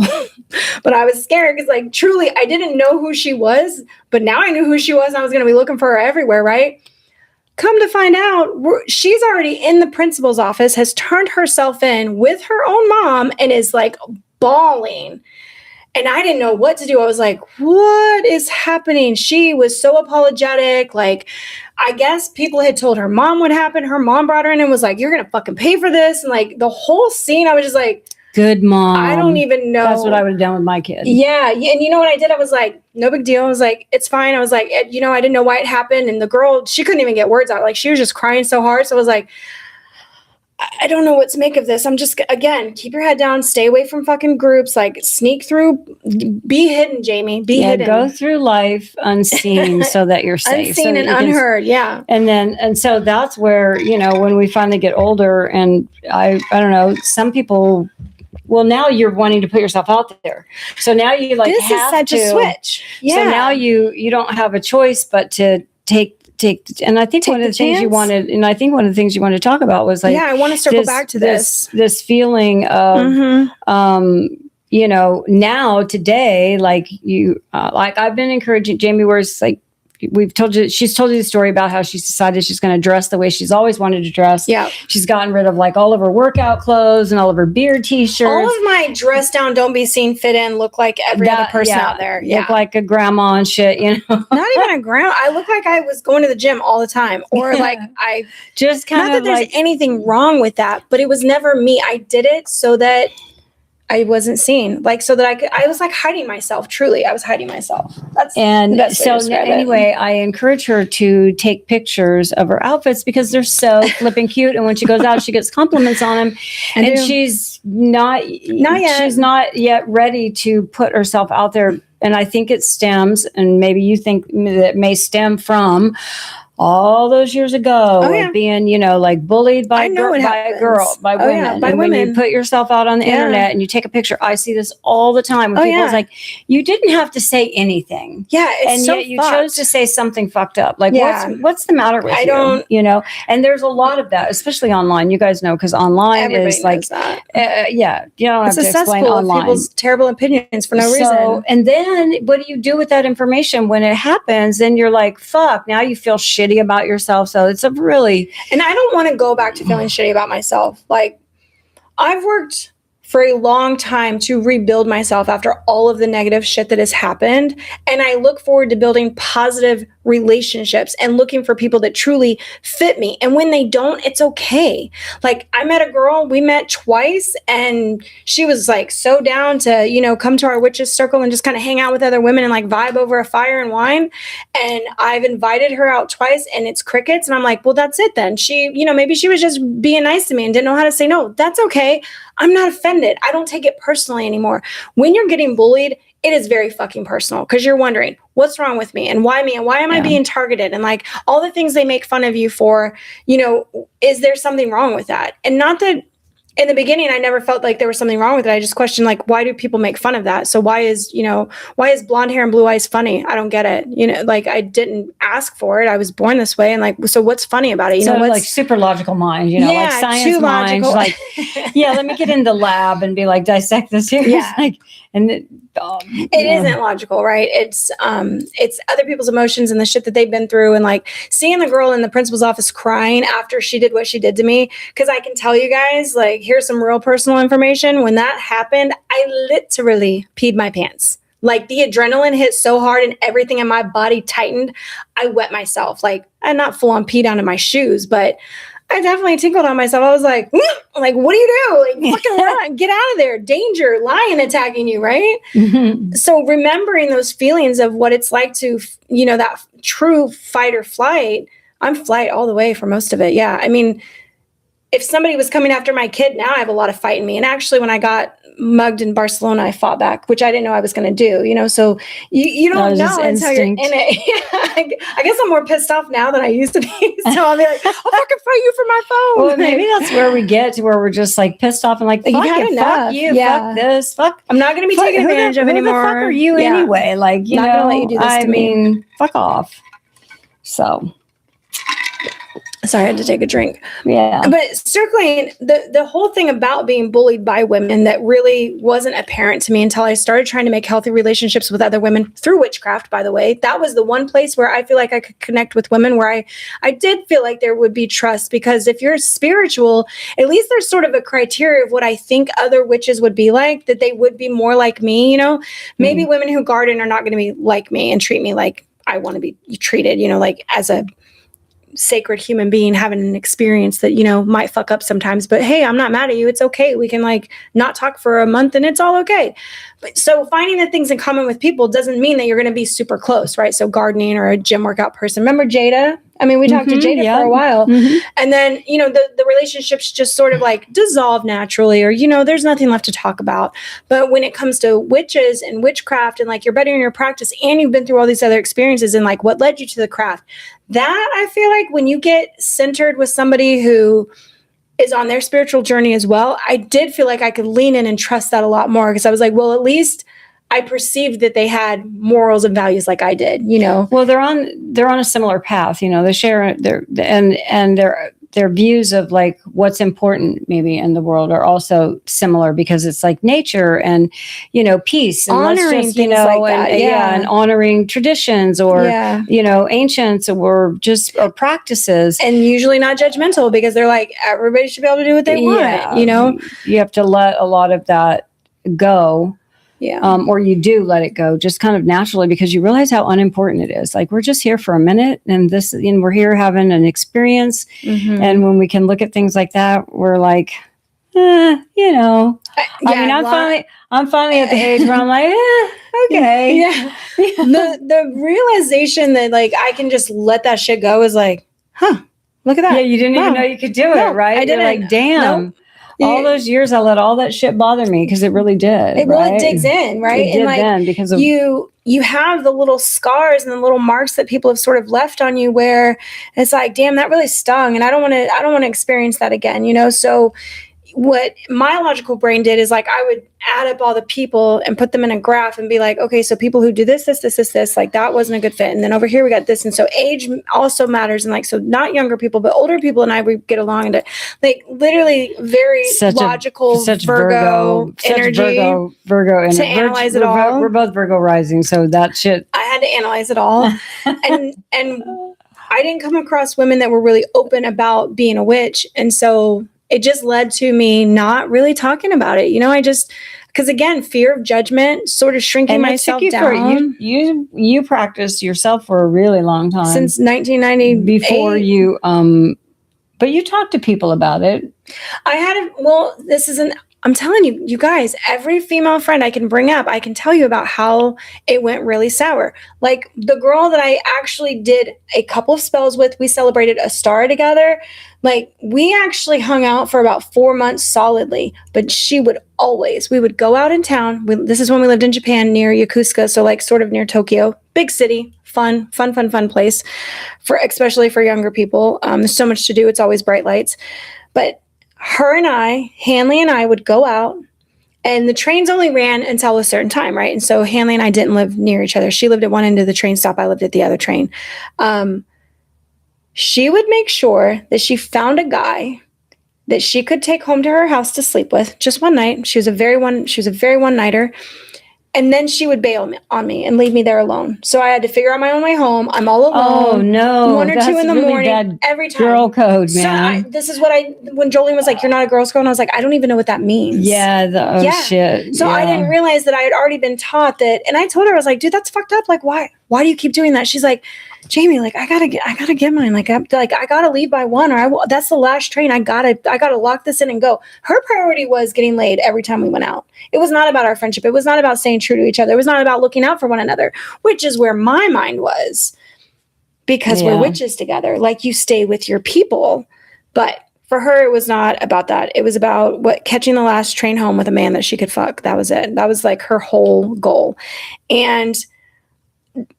But I was scared because, like, truly, I didn't know who she was, but now I knew who she was, and I was going to be looking for her everywhere, right? Come to find out, she's already in the principal's office, has turned herself in with her own mom, and is, like, bawling. And I didn't know what to do. I was like, what is happening? She was so apologetic. Like, I guess people had told her mom what happened. Her mom brought her in and was like, you're going to fucking pay for this. And like the whole scene, I was just like,
good mom.
I don't even know.
That's what I would have done with my kid.
Yeah. And you know what I did? I was like, no big deal. I was like, it's fine. I was like, I didn't know why it happened. And the girl, she couldn't even get words out. Like, she was just crying so hard. So I was like, I don't know what to make of this. I'm just, again, keep your head down, stay away from fucking groups, like sneak through, be hidden, Jayme, be hidden.
Go through life unseen so that you're safe.
Unseen and unheard, yeah.
And so that's where, when we finally get older and I don't know, some people, well, now you're wanting to put yourself out there. So now you like
this
have
is such
to,
a switch. Yeah.
So now you don't have a choice but to take, and I think one of the things you wanted, and I think one of the things you wanted to talk about was like,
I want to circle back to this feeling
of, now today, like like I've been encouraging Jayme, where it's like, she's told you the story about how she's decided she's going to dress the way she's always wanted to dress.
Yeah.
She's gotten rid of like all of her workout clothes and all of her beard t-shirts.
All of my dress down, don't be seen, fit in, look like every other person out there. Yeah.
Look like a grandma and shit,
Not even a grandma. I look like I was going to the gym all the time. Or like I
just kind
not
of
that there's anything wrong with that, but it was never me. I did it so that I wasn't seen, like, so that I was like hiding myself. Truly, I was hiding myself. That's
and so anyway, I encourage her to take pictures of her outfits because they're so flipping cute. And when she goes out, she gets compliments on them. And she's not yet. She's not yet ready to put herself out there. And I think it stems, and maybe you think that it may stem from all those years ago of being, like bullied by women.
By
and
women.
When you put yourself out on the internet and you take a picture, I see this all the time. When people's like, you didn't have to say anything.
Yeah.
And
so
yet you chose to say something fucked up. Like, what's the matter with you? And there's a lot of that, especially online. You guys know, because online
everybody
is like, you don't have to explain online.
People's terrible opinions for no reason.
And then what do you do with that information when it happens? Then you're like, fuck, now you feel shitty about yourself. So it's a really,
and I don't want to go back to feeling shitty about myself. Like, I've worked for a long time to rebuild myself after all of the negative shit that has happened. And I look forward to building positive relationships and looking for people that truly fit me. And when they don't, it's okay. Like, I met a girl, we met twice, and she was like so down to, come to our witches circle and just kind of hang out with other women and like vibe over a fire and wine. And I've invited her out twice and it's crickets. And I'm like, well, that's it then. She, maybe she was just being nice to me and didn't know how to say no. That's okay. I'm not offended. I don't take it personally anymore. When you're getting bullied, it is very fucking personal because you're wondering what's wrong with me and why me and why am I being targeted and like all the things they make fun of you for, is there something wrong with that? And not that in the beginning, I never felt like there was something wrong with it. I just questioned, like, why do people make fun of that? So why is blonde hair and blue eyes funny? I don't get it. Like, I didn't ask for it. I was born this way. And like, so what's funny about it?
What's like super logical mind, like science mind, like, let me get in the lab and be like, dissect this here.
Yeah.
It
isn't logical, right? It's other people's emotions and the shit that they've been through, and like seeing the girl in the principal's office crying after she did what she did to me. Because I can tell you guys, like, here's some real personal information. When that happened, I literally peed my pants. Like, the adrenaline hit so hard and everything in my body tightened. I wet myself. Like, I not full on peed onto my shoes, but I definitely tinkled on myself. I was like, what do you do? Like, fucking run, get out of there. Danger, lion attacking you, right? Mm-hmm. So remembering those feelings of what it's like to, that true fight or flight. I'm flight all the way for most of it. Yeah. I mean, if somebody was coming after my kid now, I have a lot of fight in me. And actually, when I got mugged in Barcelona, I fought back, which I didn't know I was going to do, so you don't know until you're in it. I guess I'm more pissed off now than I used to be. So I'll be like, I'll fucking fight you for my phone.
Well, maybe that's where we get to where we're just like pissed off and like, fuck it, fuck you, fuck this, fuck.
I'm not going to be taken advantage of anymore.
Who the fuck are you anyway? Like,
not going to let you do this to me.
Fuck off. So.
Sorry, I had to take a drink.
Yeah.
But circling, the whole thing about being bullied by women that really wasn't apparent to me until I started trying to make healthy relationships with other women through witchcraft, by the way. That was the one place where I feel like I could connect with women, where I did feel like there would be trust, because if you're spiritual, at least there's sort of a criteria of what I think other witches would be like, that they would be more like me, you know? Maybe women who garden are not going to be like me and treat me like I want to be treated, you know, like as a sacred human being having an experience that, you know, might fuck up sometimes, but hey, I'm not mad at you. It's okay. We can like not talk for a month and it's all okay. But so finding the things in common with people doesn't mean that you're going to be super close, right? So gardening or a gym workout person. Remember Jada? I mean, we talked to Jada for a while, and then, you know, the relationships just sort of like dissolve naturally, or, you know, there's nothing left to talk about. But when it comes to witches and witchcraft, and like you're better in your practice and you've been through all these other experiences and like what led you to the craft, that I feel like when you get centered with somebody who is on their spiritual journey as well, I did feel like I could lean in and trust that a lot more, because I was like, well, at least I perceived that they had morals and values like I did, you know.
Well, they're on a similar path, you know. They share their views of like what's important maybe in the world are also similar, because it's like nature and, you know, peace and
honoring
just,
things, you know, like that.
and honoring traditions or you know, ancients or just or practices,
and usually not judgmental, because they're like, everybody should be able to do what they want, you know.
You have to let a lot of that go. Or you do let it go just kind of naturally, because you realize how unimportant it is. Like, we're just here for a minute, and we're here having an experience. And when we can look at things like that, we're like, you know, I mean, I'm finally at the age where I'm like, okay.
The realization that like I can just let that shit go is like, look at that.
Yeah, you didn't even know you could do it, right?
I didn't.
You're like, damn. Nope. All those years I let all that shit bother me, because it really did.
It really digs in, right?
It did, and like then, because of
you have the little scars and the little marks that people have sort of left on you, where it's like, damn, that really stung, and I don't want to experience that again, you know. So what my logical brain did is like, I would add up all the people and put them in a graph and be like, okay, so people who do this, like that wasn't a good fit. And then over here we got this. And so age also matters. And like, so not younger people, but older people and I would get along, and like literally very logical Virgo energy.
Virgo energy.
To analyze it all.
We're both Virgo rising. So that shit.
I had to analyze it all. and I didn't come across women that were really open about being a witch. And so it just led to me not really talking about it. You know, because again, fear of judgment, sort of shrinking myself down.
You practiced yourself for a really long time.
Since 1990.
Before you, but you talked to people about it.
I'm telling you, you guys, every female friend I can bring up, I can tell you about how it went really sour. Like the girl that I actually did a couple of spells with, we celebrated a star together. Like we actually hung out for about 4 months solidly, but we would go out in town. This is when we lived in Japan near Yokosuka. So like sort of near Tokyo, big city, fun place especially for younger people. There's so much to do. It's always bright lights, but her and Hanley and I would go out, and the trains only ran until a certain time, right? And so Hanley and I didn't live near each other. She lived at one end of the train stop. I lived at the other train. She would make sure that she found a guy that she could take home to her house to sleep with just one night. She was a very one-nighter. And then she would bail on me and leave me there alone. So I had to figure out my own way home. I'm all alone.
Oh, no.
1 or 2 in the morning. Every time.
Girl code, man.
So this is when Jolene was like, you're not a girl's girl. And I was like, I don't even know what that means.
Yeah. Shit.
So I didn't realize that I had already been taught that. And I told her, I was like, dude, that's fucked up. Like, why do you keep doing that? She's like, Jayme, like, I gotta get mine. Like, I gotta leave by 1, or that's the last train. I gotta lock this in and go. Her priority was getting laid every time we went out. It was not about our friendship. It was not about staying true to each other. It was not about looking out for one another, which is where my mind was, because we're witches together. Like, you stay with your people. But for her, it was not about that. It was about catching the last train home with a man that she could fuck. That was it. That was like her whole goal. And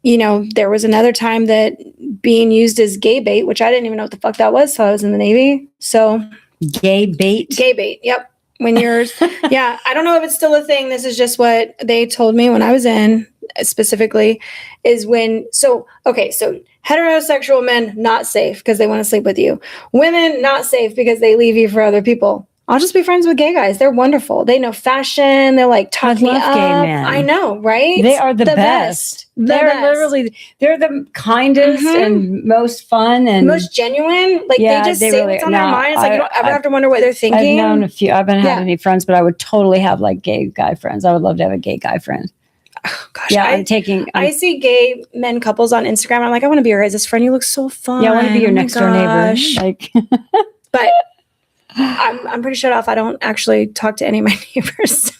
you know, there was another time that being used as gay bait, which I didn't even know what the fuck that was. So I was in the Navy. So
gay bait.
Yep. When you're, I don't know if it's still a thing. This is just what they told me when I was in. specifically is when, so heterosexual men, not safe because they want to sleep with you. Women, not safe because they leave you for other people. I'll just be friends with gay guys. They're wonderful. They know fashion. They're like, talk me up. Gay men. I know, right?
They are the best. Literally, they're the kindest and most fun and
most genuine. Like they just say what's on their mind. It's like you don't ever have to wonder what they're thinking.
I've known a few. I haven't had any friends, but I would totally have like gay guy friends. I would love to have a gay guy friend.
Oh, gosh,
yeah,
I see gay men couples on Instagram. I'm like, I want to be your guys' friend. You look so fun.
Yeah, I want to be your next door neighbor. Like,
but I'm pretty shut off. I don't actually talk to any of my neighbors. So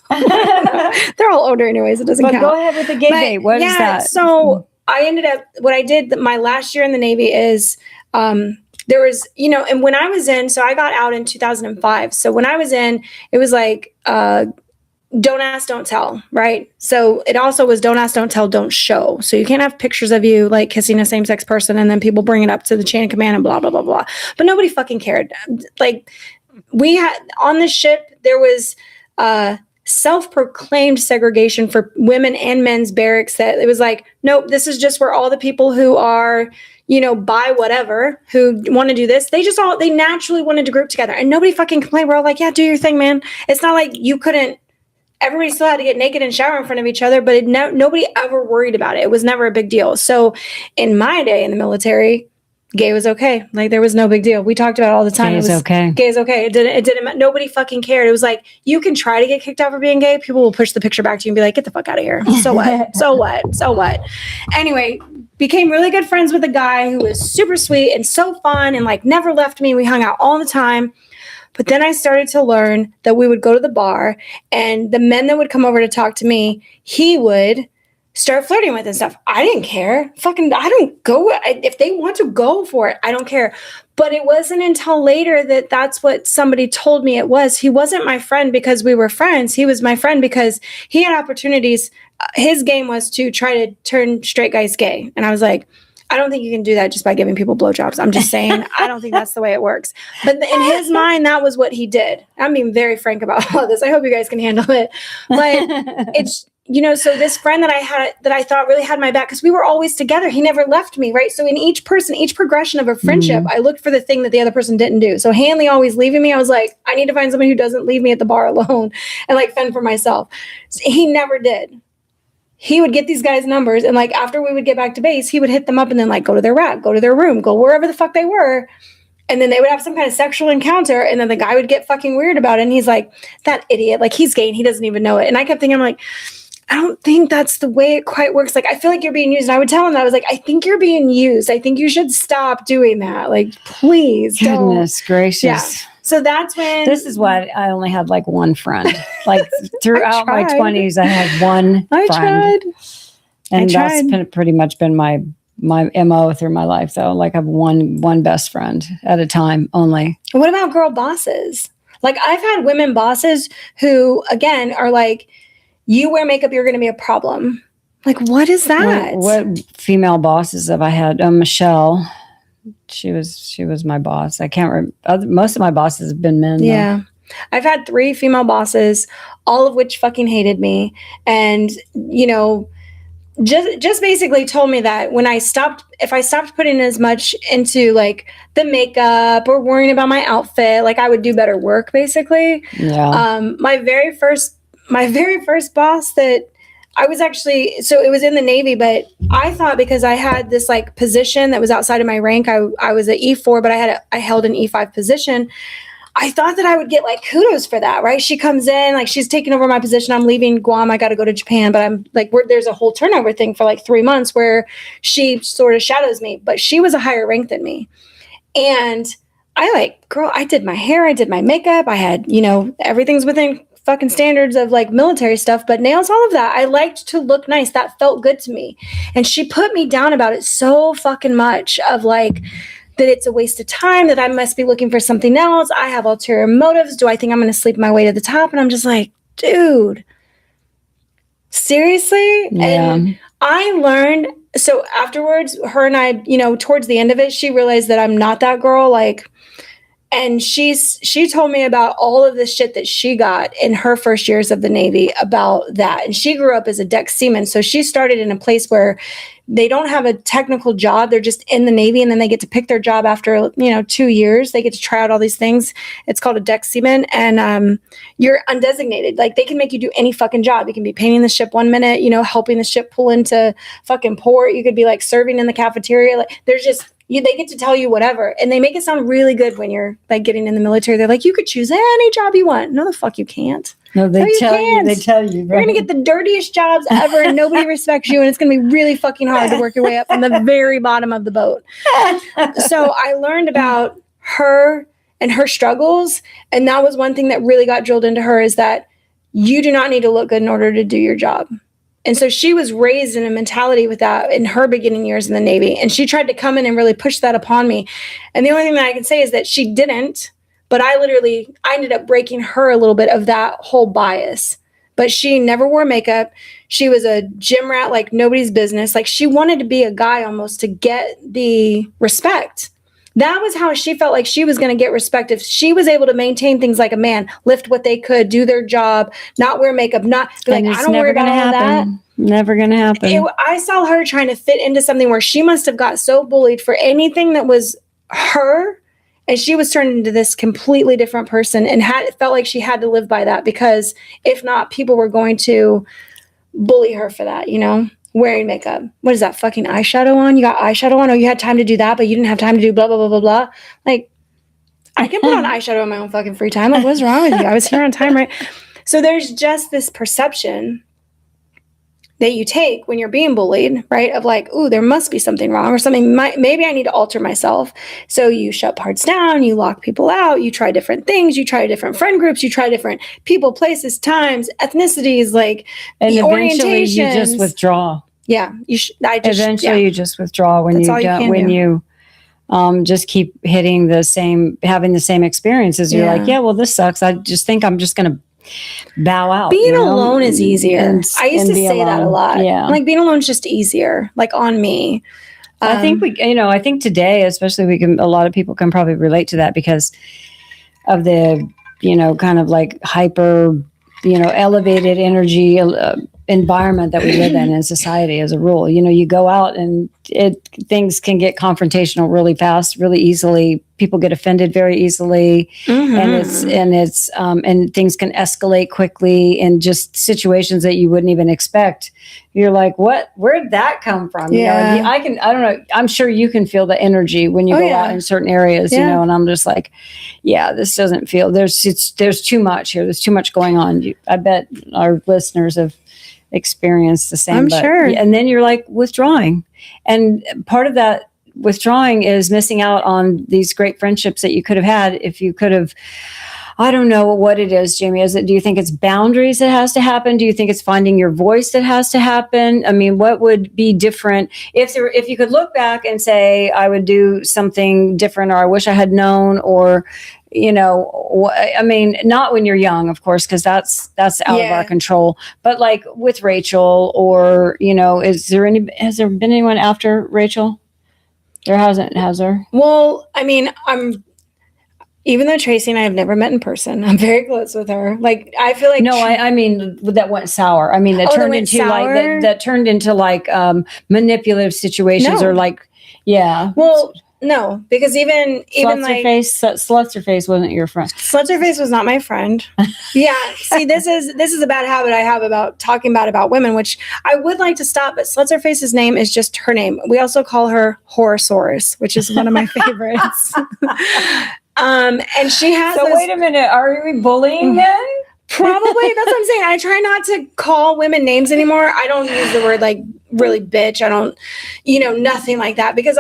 they're all older anyways. It doesn't count.
Go ahead with the gay date. What is that?
So I ended up, what I did my last year in the Navy is, there was, and when I was in, so I got out in 2005. So when I was in, it was like, don't ask, don't tell, right? So it also was don't ask, don't tell, don't show. So you can't have pictures of you like kissing a same-sex person and then people bring it up to the chain of command and blah, blah, blah, blah. But nobody fucking cared. Like we had on the ship, there was self-proclaimed segregation for women and men's barracks that it was like, nope, this is just where all the people who are, by whatever, who want to do this, they naturally wanted to group together and nobody fucking complained. We're all like, yeah, do your thing, man. It's not like you couldn't, everybody still had to get naked and shower in front of each other, but nobody ever worried about it. It was never a big deal. So in my day in the military, gay was okay. Like there was no big deal. We talked about it all the time.
Gay is okay.
Gay is okay. It didn't, nobody fucking cared. It was like, you can try to get kicked out for being gay. People will push the picture back to you and be like, get the fuck out of here. So what? So what? So what? Anyway, became really good friends with a guy who was super sweet and so fun and like never left me. We hung out all the time. But then I started to learn that we would go to the bar and the men that would come over to talk to me, he would start flirting with and stuff. I didn't care. Fucking, I don't go. If they want to go for it, I don't care. But it wasn't until later that that's what somebody told me it was. He wasn't my friend because we were friends. He was my friend because he had opportunities. His game was to try to turn straight guys gay. And I was like, I don't think you can do that just by giving people blowjobs. I'm just saying, I don't think that's the way it works. But in his mind, that was what he did. I'm being very frank about all this. I hope you guys can handle it. But it's, so this friend that I had that I thought really had my back because we were always together. He never left me, right? So in each progression of a friendship, I looked for the thing that the other person didn't do. So Hanley always leaving me. I was like, I need to find somebody who doesn't leave me at the bar alone and like fend for myself. So he never did. He would get these guys' numbers and like after we would get back to base, he would hit them up and then like go to their rack, go to their room, go wherever the fuck they were. And then they would have some kind of sexual encounter and then the guy would get fucking weird about it. And he's like, that idiot, like he's gay and he doesn't even know it. And I kept thinking, I'm like, I don't think that's the way it quite works. Like, I feel like you're being used. And I would tell him that I was like, I think you're being used. I think you should stop doing that. Like, please
Goodness gracious.
Yeah. So that's when...
This is why I only had like one friend. Like throughout my 20s, I had one friend.
Tried.
And that's pretty much been my MO through my life, though. Like I have one best friend at a time only.
What about girl bosses? Like I've had women bosses who, again, are like, you wear makeup, you're going to be a problem. Like, what is that?
What female bosses have I had? Michelle. She was my boss. I can't remember. Most of my bosses have been men.
Yeah. Though. I've had 3 female bosses, all of which fucking hated me. And, just basically told me that if I stopped putting as much into like the makeup or worrying about my outfit, like I would do better work basically.
Yeah.
My very first boss that I was actually, so it was in the Navy, but I thought because I had this like position that was outside of my rank, I was an E4, but I held an E5 position. I thought that I would get like kudos for that, right? She comes in, like she's taking over my position. I'm leaving Guam. I got to go to Japan, but I'm like, there's a whole turnover thing for like 3 months where she sort of shadows me, but she was a higher rank than me. And I did my hair, I did my makeup. I had, everything's within fucking standards of like military stuff, but nails, all of that. I liked to look nice. That felt good to me. And she put me down about it so fucking much of like, that it's a waste of time, that I must be looking for something else. I have ulterior motives. Do I think I'm going to sleep my way to the top? And I'm just like, dude, seriously?
Yeah.
And I learned, so afterwards, her and I, towards the end of it, she realized that I'm not that girl. Like, And she told me about all of the shit that she got in her first years of the Navy about that. And she grew up as a deck seaman. So she started in a place where they don't have a technical job. They're just in the Navy, and then they get to pick their job after, 2 years. They get to try out all these things. It's called a deck seaman, and you're undesignated. Like, they can make you do any fucking job. You can be painting the ship one minute, helping the ship pull into fucking port. You could be like serving in the cafeteria. Like, there's just, they get to tell you whatever, and they make it sound really good when you're like getting in the military. They're like, you could choose any job you want. No, the fuck you can't.
No, they tell you. They tell you.
You're gonna get the dirtiest jobs ever, and nobody respects you, and it's gonna be really fucking hard to work your way up from the very bottom of the boat. So I learned about her and her struggles, and that was one thing that really got drilled into her, is that you do not need to look good in order to do your job. And so she was raised in a mentality with that in her beginning years in the Navy. And she tried to come in and really push that upon me. And the only thing that I can say is that she didn't, but I ended up breaking her a little bit of that whole bias. But she never wore makeup. She was a gym rat like nobody's business. Like, she wanted to be a guy almost to get the respect. That was how she felt like she was going to get respect. If she was able to maintain things like a man, lift what they could, do their job, not wear makeup, not be like, I don't worry about all that.
Never going to happen.
I saw her trying to fit into something where she must have got so bullied for anything that was her. And she was turned into this completely different person, and felt like she had to live by that, because if not, people were going to bully her for that, wearing makeup. What is that, fucking eyeshadow on? You got eyeshadow on? Oh, you had time to do that, but you didn't have time to do blah, blah, blah, blah, blah. Like, I can put on eyeshadow in my own fucking free time. Like, what's wrong with you? I was here on time, right? So there's just this perception that you take when you're being bullied, right? Of like, ooh, there must be something wrong, or something maybe I need to alter myself. So you shut parts down, you lock people out, you try different things, you try different friend groups, you try different people, places, times, ethnicities, like,
and eventually you just withdraw.
Yeah, you
just withdraw when you just keep having the same experiences. You're like, yeah, well, this sucks. I just think I'm just going to bow out.
Being alone is easier. I used to say that a lot.
Yeah.
Like, being alone is just easier, like, on me.
I think I think today, especially, a lot of people can probably relate to that because of the, kind of like hyper, elevated energy environment that we live in society as a rule. You go out and things can get confrontational really fast, really easily. People get offended very easily, and things can escalate quickly in just situations that you wouldn't even expect. You're like, what? Where'd that come from?
Yeah.
I don't know. I'm sure you can feel the energy when you go out in certain areas, and I'm just like, yeah, this doesn't feel, there's too much here. There's too much going on. I bet our listeners have experienced the same.
I'm sure.
And then you're like withdrawing. And part of that withdrawing is missing out on these great friendships that you could have had if you could have. I don't know what it is, Jayme. Do you think it's boundaries that has to happen? Do you think it's finding your voice that has to happen? I mean, what would be different if you could look back and say, I would do something different, or I wish I had known, or, I mean, not when you're young, of course, because that's out of our control. But like with Rachel, or, has there been anyone after Rachel? There hasn't, has there?
Well, I mean, even though Tracy and I have never met in person, I'm very close with her. Like, I feel like
I mean that went sour. I mean that turned into like manipulative situations, or like, yeah.
Well, no, because even like
Slutzerface wasn't your friend.
Slutzerface was not my friend. Yeah. See, this is a bad habit I have about talking about women, which I would like to stop, but Slutzerface's name is just her name. We also call her Horosaurus, which is one of my favorites. And she has.
So wait a minute, are we bullying then?
Probably. That's what I'm saying. I try not to call women names anymore. I don't use the word like really bitch. I don't, nothing like that, because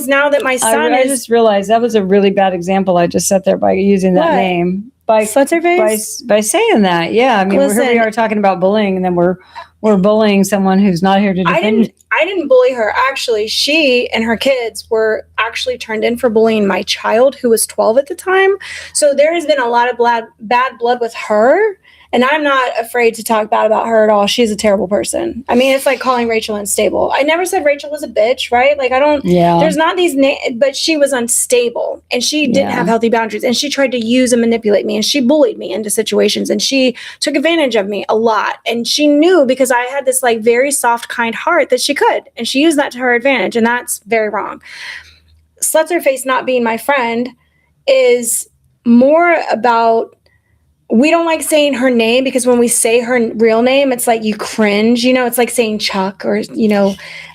now that my son
I just realized that was a really bad example. I just sat there by using that name. By
Slutzerface?
By saying that. Yeah. I mean, here we are talking about bullying, and then we're bullying someone who's not here to defend.
I didn't bully her. Actually, she and her kids were actually turned in for bullying my child, who was 12 at the time. So there has been a lot of bad blood with her. And I'm not afraid to talk bad about her at all. She's a terrible person. I mean, it's like calling Rachel unstable. I never said Rachel was a bitch, right? Like, there's not these but she was unstable and she didn't have healthy boundaries, and she tried to use and manipulate me, and she bullied me into situations, and she took advantage of me a lot. And she knew, because I had this like very soft, kind heart, that she could, and she used that to her advantage. And that's very wrong. Sluts her face not being my friend is more about, we don't like saying her name, because when we say her real name, it's like you cringe, it's like saying Chuck, or,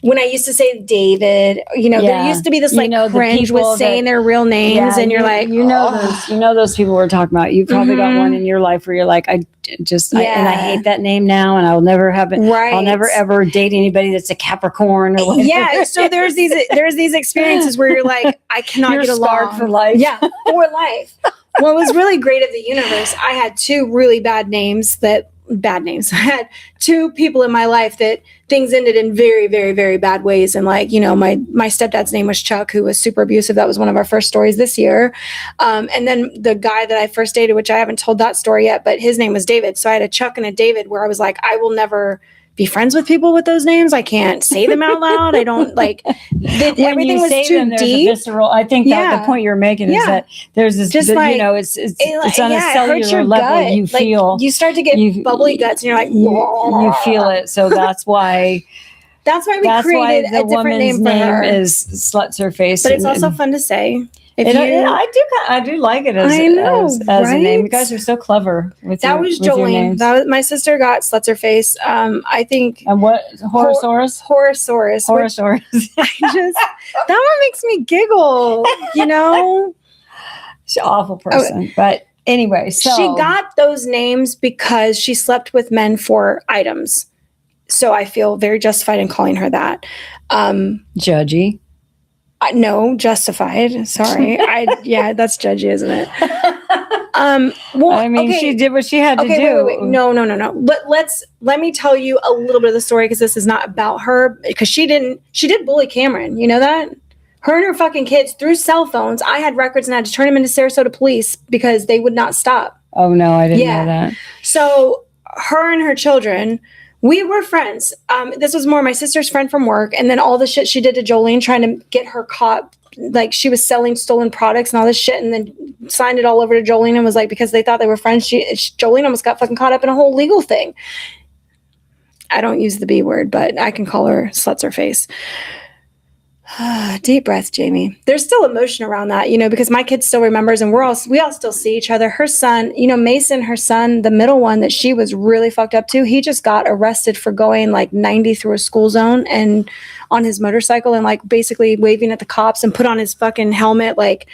when I used to say David, there used to be this like cringe with saying their real names, and you're like,
those people we're talking about. You probably got one in your life where you're like, I hate that name now, and I'll never have it. Right. I'll never ever date anybody that's a Capricorn or whatever.
Yeah. So there's these experiences where you're like, I cannot get along
for life.
Yeah, for life. Well, it was really great of the universe. I had two really bad names. I had two people in my life that things ended in very, very, very bad ways. And like, my stepdad's name was Chuck, who was super abusive. That was one of our first stories this year. And then the guy that I first dated, which I haven't told that story yet, but his name was David. So I had a Chuck and a David, where I was like, I will never be friends with people with those names. I can't say them out loud. I don't like everything was too deep.
Visceral. I think that the point you're making is that there's this, just like, it's on a cellular level. Gut. You feel,
you start to get bubbly guts, and you're like,
you feel it. So that's why.
That's why we created a different name for her.
Is Sluts Her Face,
but it's also fun to say.
I do like it as a name. You guys are so clever with that. Was Jolene.
That was my sister got Sluts Her Face. I think.
And what Horosaurus?
Horosaurus. That one makes me giggle.
She's an awful person, but anyway, so
she got those names because she slept with men for items. So I feel very justified in calling her that.
Judgy.
No, justified. Sorry. That's judgy, isn't it?
She did what she had to do.
Wait. No. Let me tell you a little bit of the story, because this is not about her, because she did bully Cameron. You know that? Her and her fucking kids through cell phones. I had records and I had to turn them into Sarasota police because they would not stop.
Oh no, I didn't know that.
So her and her children, we were friends. This was more my sister's friend from work. And then all the shit she did to Jolene, trying to get her caught. Like, she was selling stolen products and all this shit, and then signed it all over to Jolene, and was like, because they thought they were friends, Jolene almost got fucking caught up in a whole legal thing. I don't use the B word, but I can call her Sluts Her Face. Deep breath, Jayme. There's still emotion around that, because my kid still remembers, and we all still see each other. Her son, Mason, her son, the middle one that she was really fucked up to, he just got arrested for going like 90 through a school zone and on his motorcycle, and like basically waving at the cops, and put on his fucking helmet like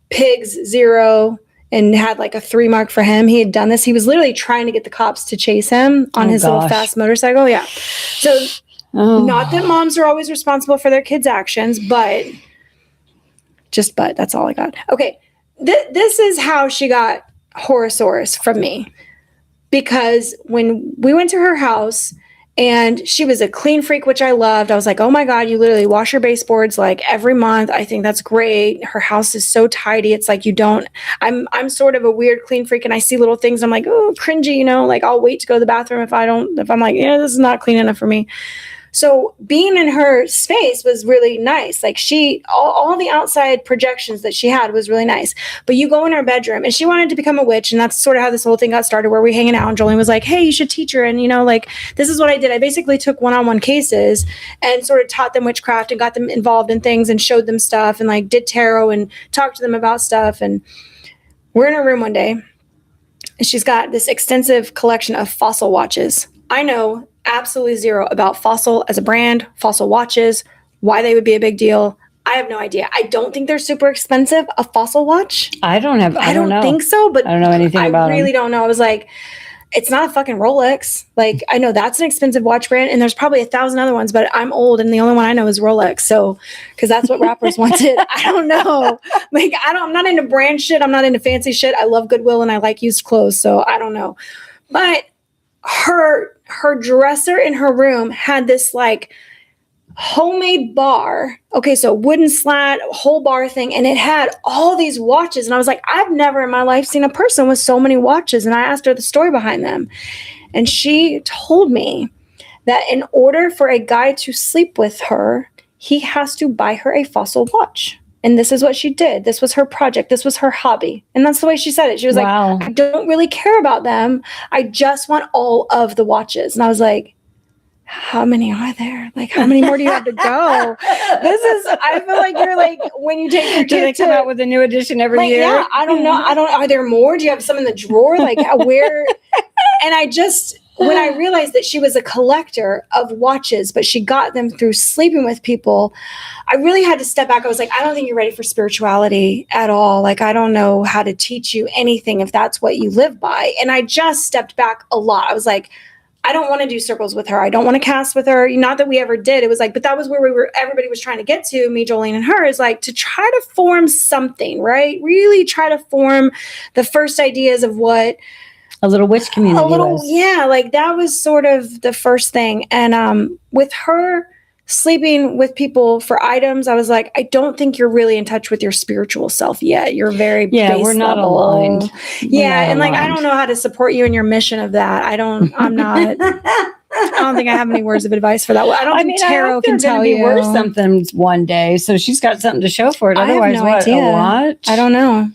Pigs 0 and had like a 3 mark for him. He had done this. He was literally trying to get the cops to chase him on his little fast motorcycle. Yeah. So not that moms are always responsible for their kids' actions, but that's all I got. Okay. This is how she got Horosaurus from me, because when we went to her house, and she was a clean freak, which I loved. I was like, oh my God, you literally wash your baseboards like every month. I think that's great. Her house is so tidy. It's like, I'm sort of a weird clean freak, and I see little things. I'm like, oh, cringy, like I'll wait to go to the bathroom if I'm like, this is not clean enough for me. So being in her space was really nice. Like all the outside projections that she had was really nice. But you go in her bedroom, and she wanted to become a witch. And that's sort of how this whole thing got started, where we're hanging out, and Jolene was like, hey, you should teach her. And, this is what I did. I basically took one-on-one cases and sort of taught them witchcraft and got them involved in things and showed them stuff, and like did tarot and talked to them about stuff. And we're in her room one day, and she's got this extensive collection of Fossil watches. I know absolutely zero about Fossil as a brand, Fossil watches, why they would be a big deal. I have no idea. I don't think they're super expensive, a Fossil watch.
I don't know.
Think so, but
I don't know anything about it.
I really don't know. I was like, it's not a fucking Rolex. Like, I know that's an expensive watch brand, and there's probably 1,000 other ones, but I'm old, and the only one I know is Rolex. So, because that's what rappers wanted. I don't know. Like, I'm not into brand shit. I'm not into fancy shit. I love Goodwill, and I like used clothes. So I don't know. But her dresser in her room had this like homemade bar. Okay, so wooden slat, whole bar thing, and it had all these watches. And I was like, I've never in my life seen a person with so many watches. And I asked her the story behind them. And she told me that in order for a guy to sleep with her, he has to buy her a Fossil watch. And this is what she did. This was her project. This was her hobby. And that's the way she said it. She was like, I don't really care about them. I just want all of the watches. And I was like, how many are there? Like, how many more do you have to go? I feel like you're like, when you take your kids,
do they come out with a new edition every year?
Yeah, I don't know. Are there more? Do you have some in the drawer? Like, where? And when I realized that she was a collector of watches, but she got them through sleeping with people, I really had to step back. I was like, I don't think you're ready for spirituality at all. Like, I don't know how to teach you anything if that's what you live by. And I just stepped back a lot. I was like, I don't want to do circles with her. I don't want to cast with her. Not that we ever did. It was like, but that was where everybody was trying to get to, me, Jolene, and her, is like to try to form something, right? Really try to form the first ideas of what
a little witch community was.
Yeah, like that was sort of the first thing. And with her sleeping with people for items, I was like, I don't think you're really in touch with your spiritual self yet. You're very base
we're not
level.
aligned.
And like, I don't know how to support you in your mission of that. I don't think I have any words of advice for that. I don't think tarot can tell you.
Worth something one day, so she's got something to show for it. Otherwise,
I have no idea.
What?
I don't know.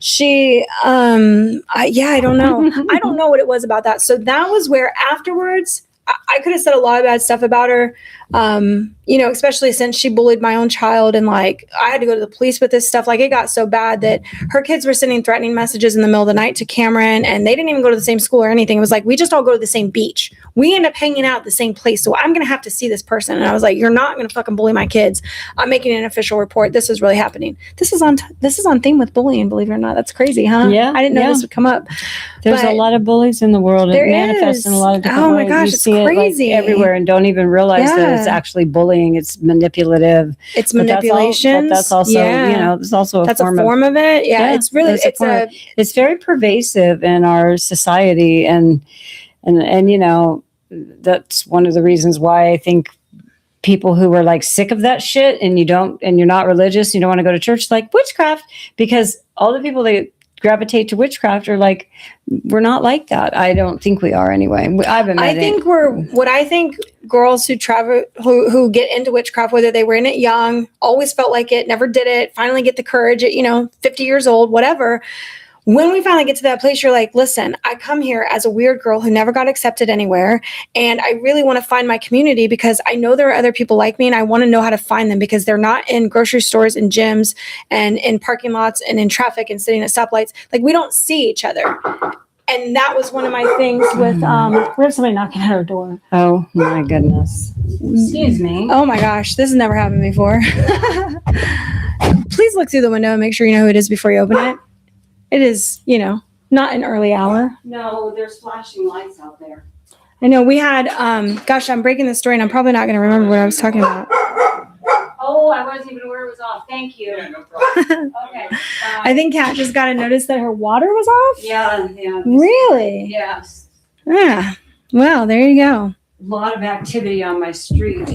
She, I don't know. I don't know what it was about that. So that was where afterwards, I could have said a lot of bad stuff about her, especially since she bullied my own child. And like, I had to go to the police with this stuff. Like, it got so bad that her kids were sending threatening messages in the middle of the night to Cameron, and they didn't even go to the same school or anything. It was like, we just all go to the same beach. We end up hanging out at the same place. So I'm going to have to see this person. And I was like, you're not going to fucking bully my kids. I'm making an official report. This is really happening. This is on theme with bullying, believe it or not. That's crazy, huh?
Yeah.
I didn't know this would come up.
There's a lot of bullies in the world. It manifests in a lot of different ways.
Oh my gosh,
you
it's
see
crazy.
It like everywhere and don't even realize that it's actually bullying. It's manipulative.
It's manipulation.
That's also, there's also
a form of it. Yeah, it's really,
it's very pervasive in our society. And that's one of the reasons why I think people who are like sick of that shit and you're not religious, you don't want to go to church, like witchcraft, because all the people that gravitate to witchcraft are like, we're not like that. I don't think we are anyway. I think girls who travel, who get into witchcraft, whether they were in it young, always felt like it, never did it, finally get the courage at, 50 years old, whatever. When we finally get to that place, you're like, listen, I come here as a weird girl who never got accepted anywhere. And I really want to find my community because I know there are other people like me and I want to know how to find them because they're not in grocery stores and gyms and in parking lots and in traffic and sitting at stoplights. Like, we don't see each other. And that was one of my things with, we have somebody knocking at our door. Oh my goodness. Excuse me.
Oh my gosh. This has never happened before. Please look through the window and make sure you know who it is before you open it. It is, not an early hour.
No, there's flashing lights out there.
I know we had, I'm breaking the story and I'm probably not going to remember what I was talking about.
Oh, I wasn't even aware it was off. Thank you. Yeah, no problem. Okay.
I think Kat just got to notice that her water was off.
Yeah.
Really?
Yes.
Yeah. Well, there you go.
A lot of activity on my street.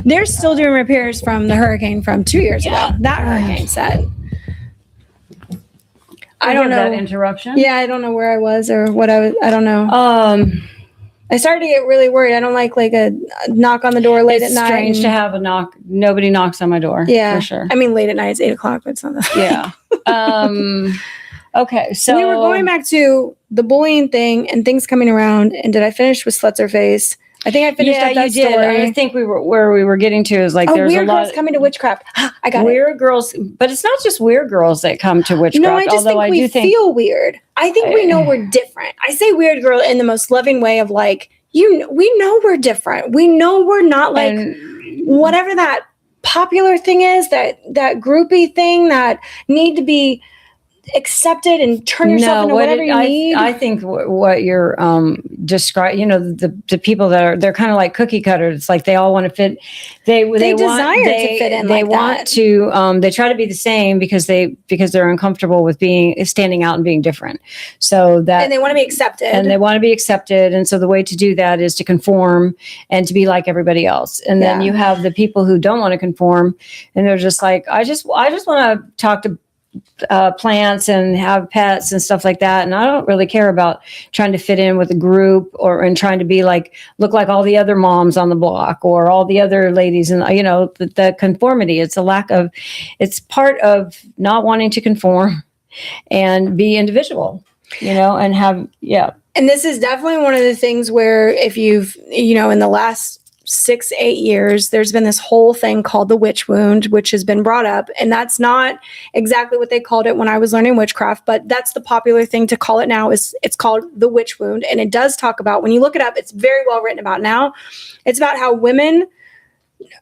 They're still doing repairs from the hurricane from 2 years ago. That hurricane set. I don't know.
That interruption?
Yeah, I don't know where I was or what I don't know. I started to get really worried. I don't like a knock on the door late at night.
It's strange to have a knock. Nobody knocks on my door.
Yeah.
For sure.
I mean, late at night, it's 8 o'clock, but it's not that.
Yeah. Okay. So
we were going back to the bullying thing and things coming around. And did I finish with Sluts Her Face? I think I finished up that story.
I think we were getting to is like there's
weird
a lot
girls coming to witchcraft. I got
weird girls, but it's not just weird girls that come to witchcraft.
No, I just think we feel weird. I think we know we're different. I say weird girl in the most loving way of like, we know we're different. We know we're not like whatever that popular thing is, that groupie thing that need to be accepted and turn yourself into whatever you need.
I think what you're describing, you know, the people that they're kind of like cookie cutters. It's like they all want to fit. They
desire to fit in.
They want to. They try to be the same because they're uncomfortable with standing out and being different. So that,
and they want to be accepted.
And so the way to do that is to conform and to be like everybody else. And then you have the people who don't want to conform, and they're just like, I just want to talk to plants and have pets and stuff like that, and I don't really care about trying to fit in with a group and trying to be look like all the other moms on the block or all the other ladies. And you know, the conformity, it's part of not wanting to conform and be individual, you know, and have
and this is definitely one of the things where if you've, you know, in the last 6-8 years, there's been this whole thing called the witch wound, which has been brought up. And that's not exactly what they called it when I was learning witchcraft, but that's the popular thing to call it now. It's called the witch wound. And it does talk about, when you look it up, it's very well written about now. It's about how women,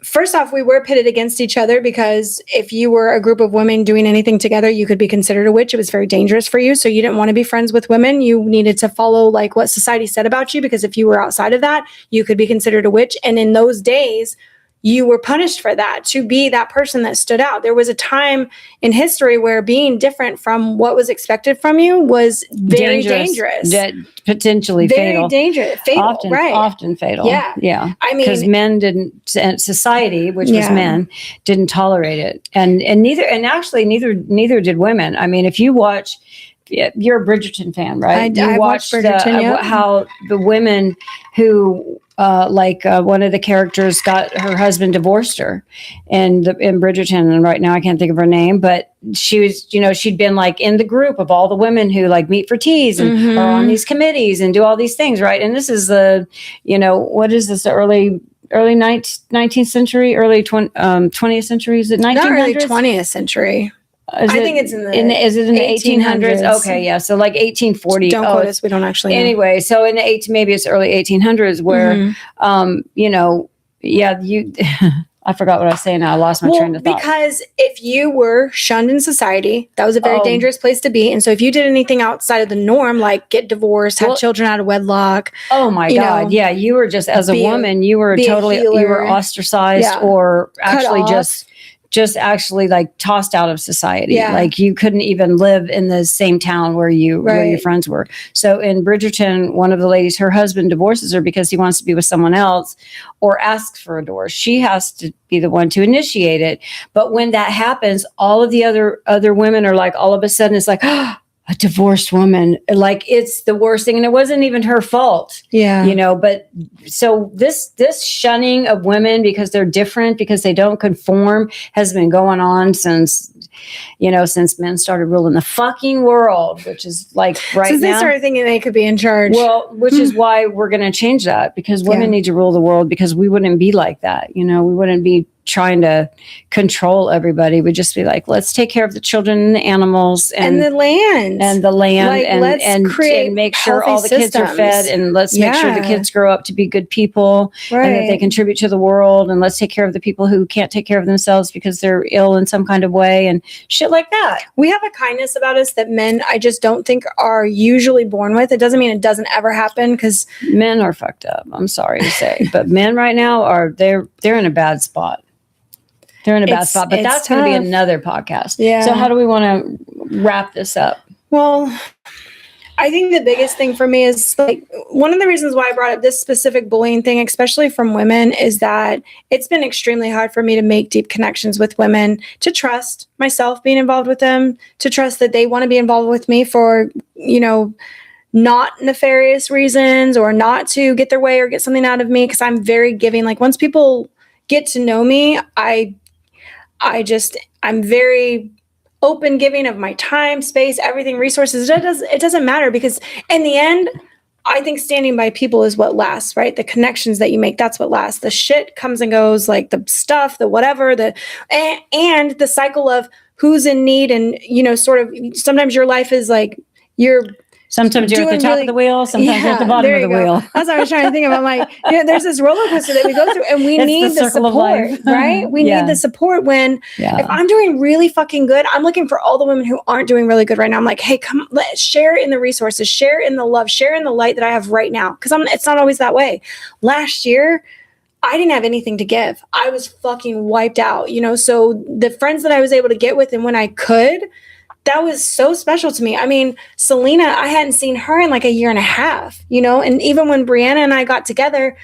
first off, we were pitted against each other because if you were a group of women doing anything together, you could be considered a witch. It was very dangerous for you. So you didn't want to be friends with women. You needed to follow like what society said about you, because if you were outside of that, you could be considered a witch. And in those days, you were punished for that, to be that person that stood out. There was a time in history where being different from what was expected from you was very dangerous.
Potentially
very
fatal.
Fatal,
Often fatal.
Yeah. I mean,
because men didn't, and society, which was men, didn't tolerate it. And neither did women. I mean, if you watch, you're a Bridgerton fan, right?
I watched Bridgerton,
how the women who, one of the characters her husband divorced her in Bridgerton. And right now I can't think of her name, but she was, you know, she'd been like in the group of all the women who like meet for teas and are on these committees and do all these things. Right. And this is what is this? The early 19th century, early 20th century? Is it 1900s?
Not early 20th century. I think it's
is it in the 1800s? Okay, yeah. So like 1840.
Don't quote us. We don't actually know.
Anyway, so in maybe it's early 1800s where, I forgot what I was saying now. I lost my train of thought.
Because if you were shunned in society, that was a very dangerous place to be. And so if you did anything outside of the norm, like get divorced, have children out of wedlock.
Oh my God. Yeah. You were just, as a woman, you were you were ostracized or actually just actually like tossed out of society. Yeah. Like you couldn't even live in the same town where your friends were. So in Bridgerton, one of the ladies, her husband divorces her because he wants to be with someone else or asks for a divorce. She has to be the one to initiate it. But when that happens, all of the other women are like, all of a sudden it's like, a divorced woman, like it's the worst thing. And it wasn't even her fault. Yeah. You know, but so this shunning of women because they're different, because they don't conform, has been going on since men started ruling the fucking world, which is like right now. Since
they started thinking they could be in charge.
Well, which is why we're going to change that, because women need to rule the world, because we wouldn't be like that. You know, we wouldn't be trying to control everybody. We'd just be like, let's take care of the children and the animals and
the land
like, and make sure all the kids are fed, and let's make sure the kids grow up to be good people and that they contribute to the world, and let's take care of the people who can't take care of themselves because they're ill in some kind of way and shit like that.
We have a kindness about us that men, I just don't think, are usually born with. It doesn't mean it doesn't ever happen, because
men are fucked up. I'm sorry to say, but men right now they're in a bad spot. They're in a bad spot, but that's going to be another podcast. Yeah. So how do we want to wrap this up?
Well, I think the biggest thing for me is, like, one of the reasons why I brought up this specific bullying thing, especially from women, is that it's been extremely hard for me to make deep connections with women, to trust myself being involved with them, to trust that they want to be involved with me for, not nefarious reasons, or not to get their way or get something out of me, because I'm very giving. Like, once people get to know me, I'm very open, giving of my time, space, everything, resources. It doesn't matter, because in the end, I think standing by people is what lasts, right? The connections that you make, that's what lasts. The shit comes and goes, like the stuff, the whatever, and the cycle of who's in need, and, sort of, sometimes your life is like, you're
Sometimes you're at the top of the wheel. Sometimes you're at the bottom of the wheel.
That's what I was trying to think of. I'm like, there's this roller coaster that we go through, and we need the support, right? We need the support when, if I'm doing really fucking good, I'm looking for all the women who aren't doing really good right now. I'm like, hey, come, let's share in the resources, share in the love, share in the light that I have right now. Because it's not always that way. Last year, I didn't have anything to give. I was fucking wiped out, so the friends that I was able to get with, and when I could, that was so special to me. I mean, Selena, I hadn't seen her in like a year and a half, and even when Brianna and I got together,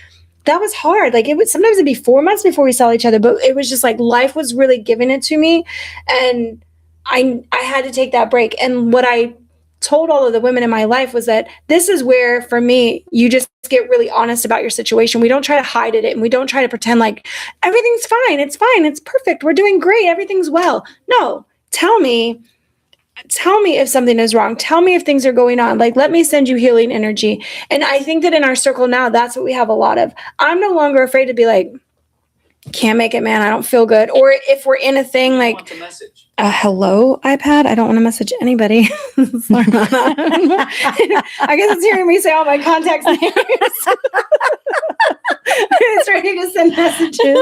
that was hard. Like sometimes it'd be 4 months before we saw each other, but it was just like life was really giving it to me. And I had to take that break. And what I told all of the women in my life was that this is where, for me, you just get really honest about your situation. We don't try to hide it, and we don't try to pretend like everything's fine. It's fine. It's perfect. We're doing great. Everything's well. No, tell me if something is wrong. Tell me if things are going on. Like, let me send you healing energy. And I think that in our circle now, that's what we have a lot of. I'm no longer afraid to be like, can't make it, man. I don't feel good. Or if we're in a thing like, hello, iPad. I don't want to message anybody. Sorry about that. I guess it's hearing me say all my contacts names. It's ready to send messages.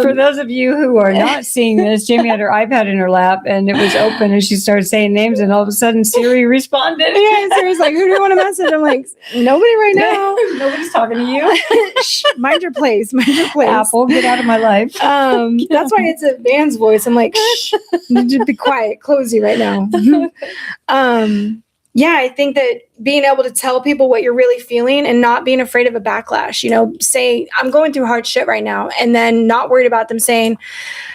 For those of you who are not seeing this, Jayme had her iPad in her lap, and it was open, and she started saying names, and all of a sudden Siri responded.
Yeah, Siri's like, who do you want to message? I'm like, nobody right now.
Nobody's talking to you.
Mind your place. Mind your place.
Apple, get out of my life.
That's why it's a Van's voice. I'm like, shh, just be quiet, closey right now. Yeah, I think that being able to tell people what you're really feeling and not being afraid of a backlash, say, I'm going through hard shit right now, and then not worried about them saying,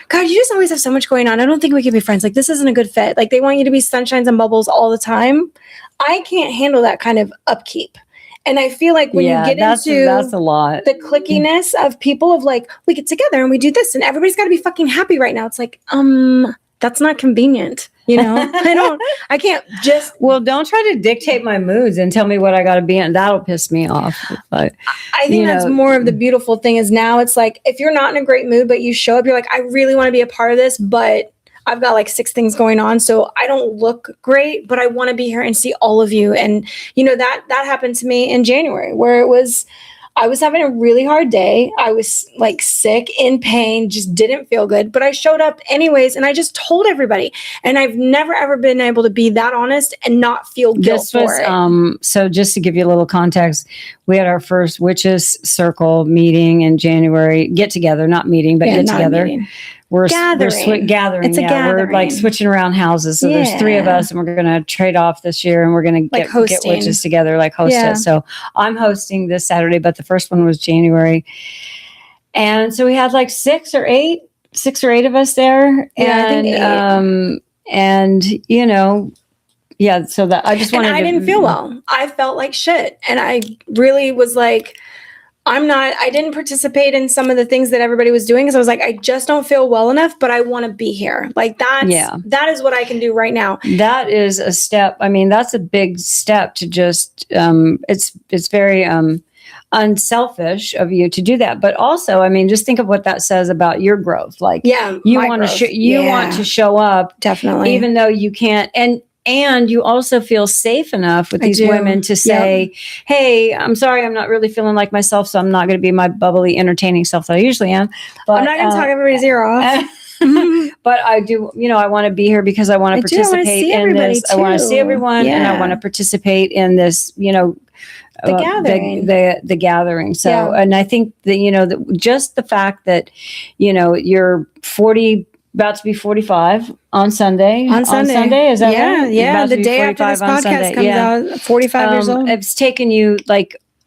God, you just always have so much going on. I don't think we can be friends. Like, this isn't a good fit. Like, they want you to be sunshines and bubbles all the time. I can't handle that kind of upkeep. And I feel like when you get into
that's a lot.
The clickiness of people of like, we get together and we do this and everybody's got to be fucking happy right now. It's like, that's not convenient. I can't just.
Well, don't try to dictate my moods and tell me what I got to be in. That'll piss me off. But,
I think that's more of the beautiful thing is now it's like, if you're not in a great mood, but you show up, you're like, I really want to be a part of this, but I've got like 6 things going on. So I don't look great, but I want to be here and see all of you. And that happened to me in January where I was having a really hard day. I was like sick, in pain, just didn't feel good, but I showed up anyways. And I just told everybody, and I've never, ever been able to be that honest and not feel guilt for it.
So just to give you a little context, we had our first Witches Circle meeting in January, get together, not meeting, but get together. We're gathering.
It's a gathering.
We're like switching around houses. So there's 3 of us, and we're going to trade off this year, and we're going to get witches together, like host it. So I'm hosting this Saturday, but the first one was January. And so we had like 6 or 8 of us there.
Yeah,
and, so that I just wanted
I didn't feel well. I felt like shit. And I really was like, I didn't participate in some of the things that everybody was doing because I was like, I just don't feel well enough, but I want to be here. Like that is what I can do right now.
That is a step. I mean, that's a big step to just, it's very, unselfish of you to do that. But also, I mean, just think of what that says about your growth. Like, you want to show up,
definitely,
even though you can't. And you also feel safe enough with these women to say, hey, I'm sorry, I'm not really feeling like myself, so I'm not going to be my bubbly, entertaining self that I usually am. But
I'm not going to talk everybody's ear off.
But I do, I want to be here because I want to participate in this. I want to see everyone, and I want to participate in this, the
gathering.
The gathering. So, and I think that, just the fact that, you're 40, about to be 45 on Sunday.
On Sunday,
is that right?
Yeah, the day after this podcast comes out, 45 years old.
It's taken you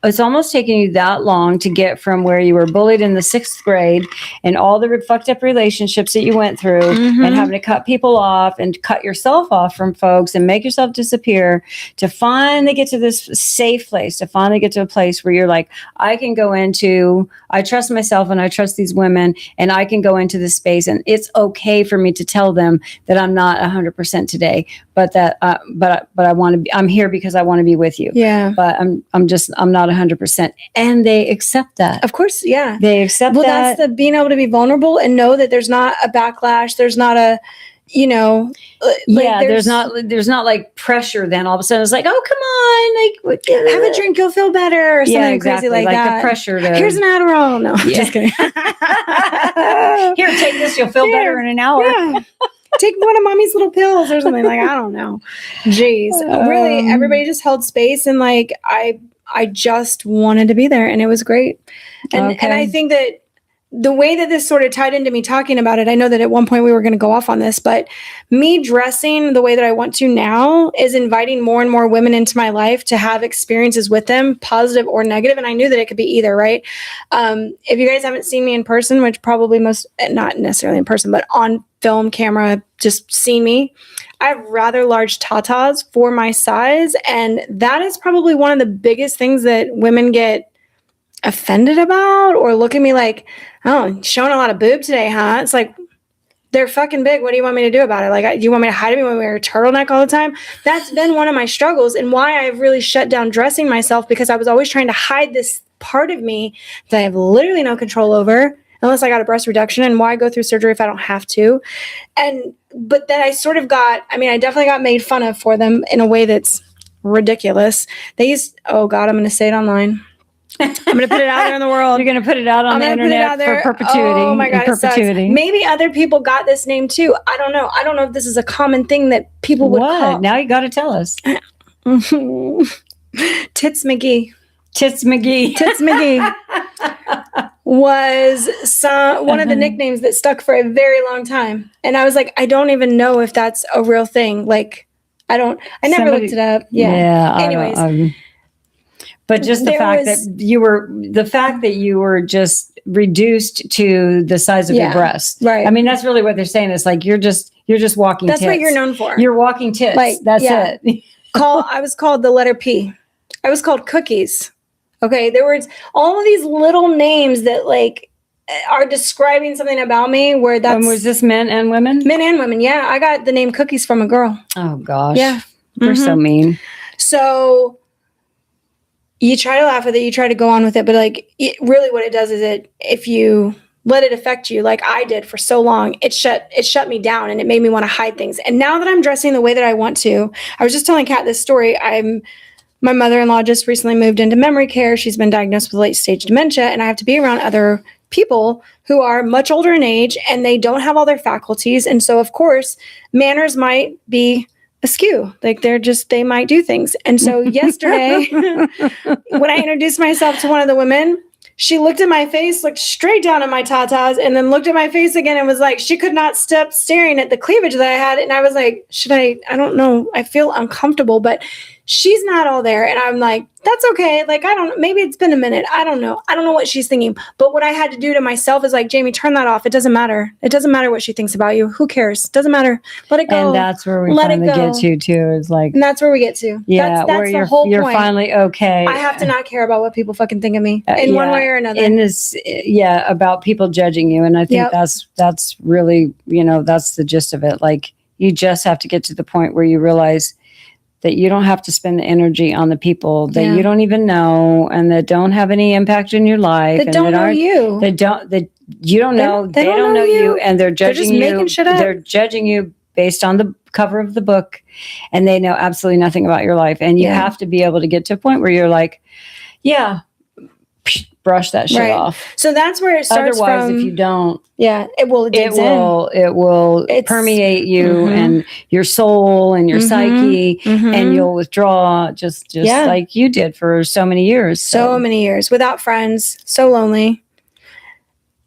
it's almost taken you that long to get from where you were bullied in the 6th grade and all the fucked up relationships that you went through and having to cut people off and cut yourself off from folks and make yourself disappear to finally get to this safe place, to finally get to a place where you're like, I trust myself and I trust these women and I can go into this space and it's okay for me to tell them that I'm not 100% today, but that, but I want to be, I'm here because I want to be with you.
Yeah.
But I'm not 100%. And they accept that.
Of course. Yeah.
They accept that.
Well, that's the being able to be vulnerable and know that there's not a backlash. There's not a, you know,
there's not like pressure. Then all of a sudden it's like, oh, come on, like
have a drink, you'll feel better, or something
exactly.
crazy like that.
The pressure to
here's an Adderall. No, just kidding.
Here, take this. You'll feel better in an hour.
Yeah. Take one of mommy's little pills or something. Like, I don't know. Jeez, really, everybody just held space, and like I just wanted to be there, and it was great. And I think that the way that this sort of tied into me talking about it, I know that at one point we were going to go off on this, but me dressing the way that I want to now is inviting more and more women into my life to have experiences with them, positive or negative. And I knew that it could be either, right? If you guys haven't seen me in person, which probably not necessarily in person, but on film camera, just seen me, I have rather large tatas for my size. And that is probably one of the biggest things that women get offended about, or look at me like, oh, showing a lot of boob today, huh? It's like, they're fucking big. What do you want me to do about it? Like, do you want me to hide it when we wear a turtleneck all the time? That's been one of my struggles, and why I've really shut down dressing myself, because I was always trying to hide this part of me that I have literally no control over, unless I got a breast reduction. And why go through surgery if I don't have to? But then I sort of I definitely got made fun of for them in a way that's ridiculous. Oh God, I'm going to say it online. I'm going to put it out there in the world.
You're going to put it out on the internet for perpetuity.
Oh my God, perpetuity. Maybe other people got this name too. I don't know. I don't know if this is a common thing that people would call.
Now you got to tell us.
Tits McGee.
Tits McGee.
Tits McGee was one of the nicknames that stuck for a very long time. And I was like, I don't even know if that's a real thing. Like, I never looked it up. Yeah. Anyways.
But just the fact that you were just reduced to the size of your breast.
Right.
I mean, that's really what they're saying. It's like, you're just walking
tits.
That's
what you're known for.
You're walking tits. Like, that's it.
I was called the letter P. I was called Cookies. Okay. There was all of these little names that like are describing something about me, where that's.
Was this men and women?
Men and women. Yeah. I got the name Cookies from a girl.
Oh gosh.
Yeah.
They're so mean.
So you try to laugh with it, you try to go on with it, but like really what it does is if you let it affect you, like I did for so long, it shut me down, and it made me want to hide things. And now that I'm dressing the way that I want to, I was just telling Kat this story. My mother-in-law just recently moved into memory care. She's been diagnosed with late stage dementia, and I have to be around other people who are much older in age, and they don't have all their faculties. And so of course, manners might be askew. Like they might do things. And so yesterday, when I introduced myself to one of the women, she looked at my face, looked straight down at my tatas, and then looked at my face again and was like, she could not stop staring at the cleavage that I had. And I was like, I don't know. I feel uncomfortable, but she's not all there. And I'm like, that's okay. Like, maybe it's been a minute. I don't know. I don't know what she's thinking. But what I had to do to myself is like, Jayme, turn that off. It doesn't matter. It doesn't matter what she thinks about you. Who cares? Doesn't matter. Let it go.
And that's where we finally get to too. Is like,
and that's where we get to.
Yeah.
That's
where
the whole point.
You're finally okay.
I have to not care about what people fucking think of me in one way or another.
And this, about people judging you. And I think that's really, that's the gist of it. Like, you just have to get to the point where you realize that you don't have to spend the energy on the people that you don't even know, and that don't have any impact in your life.
That don't know you.
That you don't know. They don't know you, and they're judging you.
Making shit up.
They're judging you based on the cover of the book, and they know absolutely nothing about your life. And you have to be able to get to a point where you're like, brush that shit off.
So that's where it starts.
Otherwise, if you don't,
it will
permeate you and your soul and your psyche, and you'll withdraw just like you did for so many years.
So many years without friends, so lonely.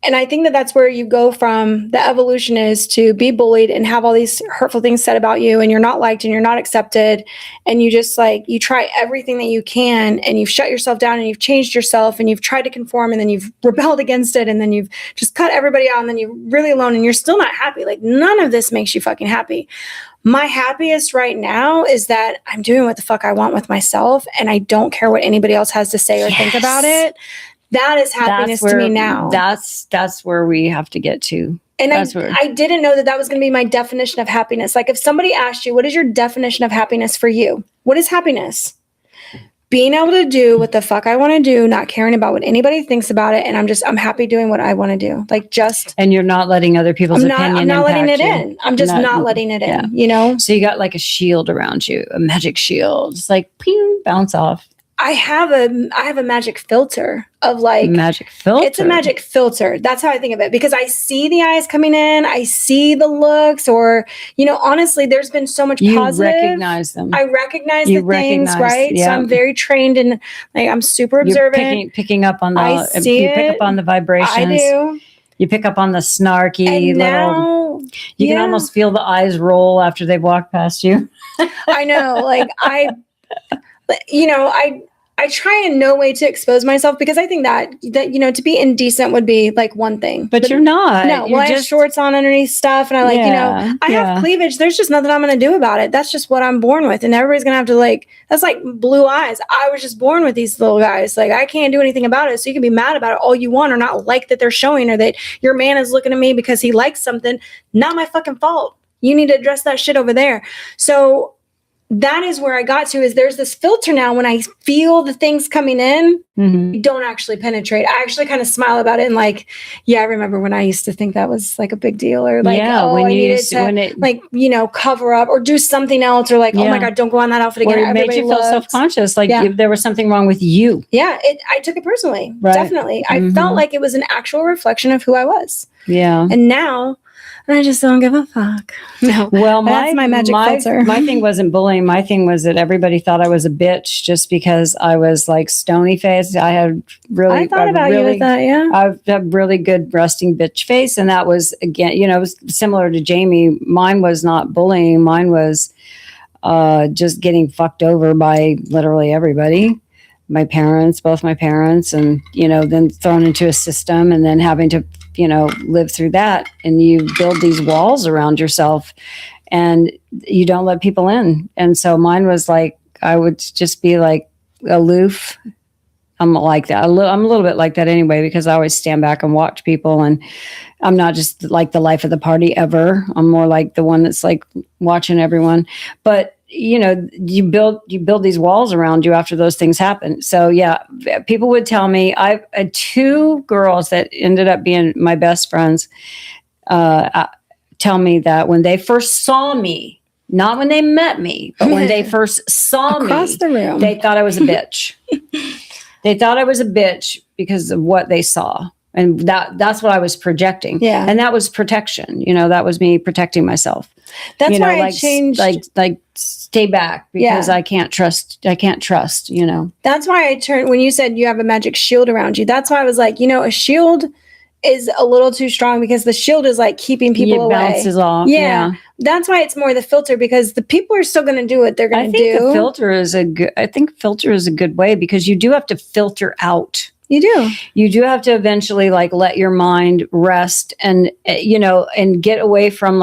And I think that that's where you go from. The evolution is to be bullied and have all these hurtful things said about you, and you're not liked and you're not accepted. And you just you try everything that you can, and you've shut yourself down, and you've changed yourself, and you've tried to conform, and then you've rebelled against it. And then you've just cut everybody out, and then you're really alone, and you're still not happy. Like, none of this makes you fucking happy. My happiest right now is that I'm doing what the fuck I want with myself, and I don't care what anybody else has to say or think about it. That is happiness to me now.
That's where we have to get to.
And I didn't know that was going to be my definition of happiness. Like, if somebody asked you, what is your definition of happiness for you? What is happiness? being able to do what the fuck I want to do, not caring about what anybody thinks about it. And I'm happy doing what I want to do. Like and
you're not letting other people's opinion
I'm not letting it
you.
in. I'm just not letting it in, you know?
So you got like a shield around you, a magic shield. It's like, ping, bounce off.
I have a magic filter of like
magic filter.
It's a magic filter. That's how I think of it, because I see the eyes coming in, I see the looks, or honestly, there's been so much positive.
You recognize them.
I recognize the things, right?
Yeah.
So I'm very trained and like I'm super observant.
You're picking up on
I see
you pick up on the vibrations.
I do.
You pick up on the snarky
and
now, little. You can almost feel the eyes roll after they walk past you.
I know, like I try in no way to expose myself, because I think that to be indecent would be like one thing.
But you're not.
No, I have shorts on underneath stuff, and I I have cleavage. There's just nothing I'm going to do about it. That's just what I'm born with, and everybody's going to have to that's like blue eyes. I was just born with these little guys. Like, I can't do anything about it. So you can be mad about it all you want, or not like that they're showing, or that your man is looking at me because he likes something. Not my fucking fault. You need to address that shit over there. So that is where I got to, is there's this filter now. When I feel the things coming in, I don't actually penetrate. I actually kind of smile about it and I remember when I used to think that was like a big deal, or when I needed to cover up or do something else, or oh my God, don't go on that outfit again.
Or it made you feel self-conscious, if there was something wrong with you.
Yeah, I took it personally. Right. Definitely. I felt like it was an actual reflection of who I was.
Yeah.
And now I just don't give a fuck. No.
Well,
that's my magic filter.
My thing wasn't bullying. My thing was that everybody thought I was a bitch just because I was like stony faced. I had really,
I thought about you with that, yeah.
I have really good resting bitch face. And that was, again, it was similar to Jayme. Mine was not bullying. Mine was just getting fucked over by literally everybody. Both my parents, and, then thrown into a system, and then having to, live through that. And you build these walls around yourself, and you don't let people in. And so mine was like, I would just be like aloof. I'm like that. I'm a little bit like that anyway, because I always stand back and watch people, and I'm not just like the life of the party ever. I'm more like the one that's like watching everyone. But you build these walls around you after those things happen. So yeah, people would tell me, I had two girls that ended up being my best friends, tell me that when they first saw me, not when they met me, but when they first saw
across the room,
they thought I was a bitch. They thought I was a bitch because of what they saw. And that's what I was projecting.
Yeah.
And that was protection. That was me protecting myself.
That's why I changed.
Like stay back, because I can't trust. That's
why I turned, when you said you have a magic shield around you, that's why I was like, a shield is a little too strong, because the shield is like keeping people away.
It bounces off.
Yeah. That's why it's more the filter, because the people are still going to do what they're going to do.
I think filter is a good way, because you do have to filter out.
You do.
You do have to eventually let your mind rest, and, and get away from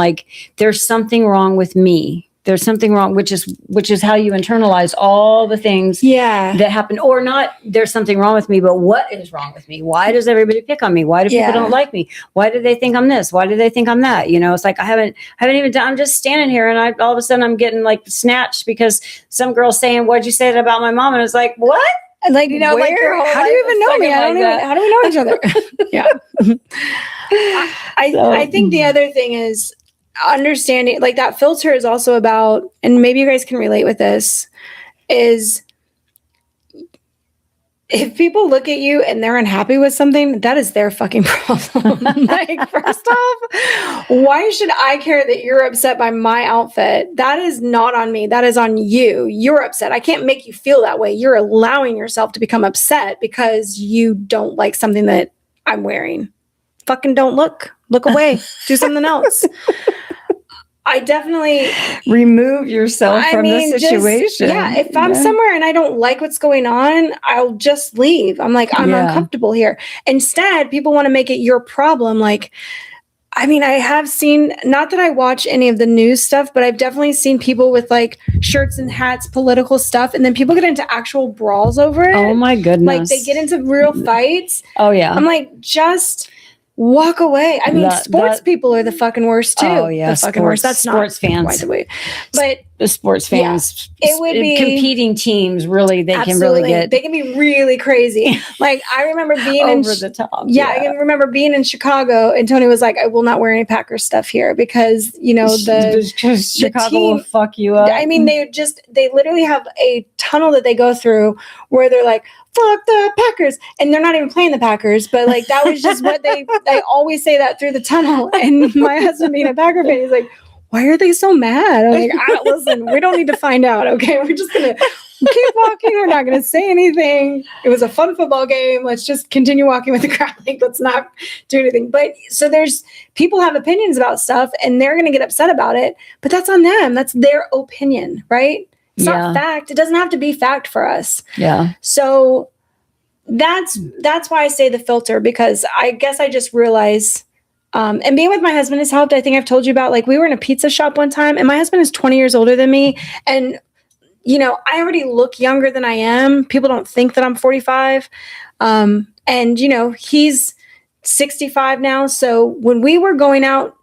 there's something wrong with me. There's something wrong, which is how you internalize all the things that happen, or not. There's something wrong with me, but what is wrong with me? Why does everybody pick on me? Why do people don't like me? Why do they think I'm this? Why do they think I'm that? It's like I haven't even done. I'm just standing here, and all of a sudden I'm getting snatched because some girl's saying, "What'd you say about my mom?" And it's like, what?
How do you even know me? How do we know each other? Yeah. I think the other thing is understanding, that filter is also about, and maybe you guys can relate with this, is if people look at you and they're unhappy with something, that is their fucking problem. First off, why should I care that you're upset by my outfit? That is not on me. That is on you. You're upset. I can't make you feel that way. You're allowing yourself to become upset because you don't like something that I'm wearing. Fucking don't look. Look away. Do something else. I definitely
remove yourself from the situation.
If I'm somewhere and I don't like what's going on, I'll just leave. I'm uncomfortable here. Instead, people want to make it your problem. I have seen, not that I watch any of the news stuff, but I've definitely seen people with shirts and hats, political stuff, and then people get into actual brawls over it.
Oh my goodness.
They get into real fights.
Oh yeah.
I'm just walk away. Sports people are the fucking worst too.
Oh yeah,
the fucking worst. That's
sports
not
fans.
Quite the way. But
the sports fans.
It would be
competing teams. Really, they can
be really crazy. Like I remember being
over the top.
Yeah, I can remember being in Chicago, and Tony was like, "I will not wear any Packers stuff here because
Chicago will fuck you up."
I mean, they literally have a tunnel that they go through where they're like, "Fuck the Packers," and they're not even playing the Packers, but like that was just what they always say that through the tunnel. And my husband, being a Packer fan, he's like, "Why are they so mad?" I'm like, listen, we don't need to find out, okay? We're just going to keep walking. We're not going to say anything. It was a fun football game. Let's just continue walking with the crowd. Like, let's not do anything. But so people have opinions about stuff, and they're going to get upset about it, but that's on them. That's their opinion, right? It's not fact. It doesn't have to be fact for us.
Yeah.
So that's why I say the filter, because I guess I just realize... and being with my husband has helped. I think I've told you about, like, we were in a pizza shop one time, and my husband is 20 years older than me. And, you know, I already look younger than I am. People don't think that I'm 45. And, you know, he's 65 now. So when we were going out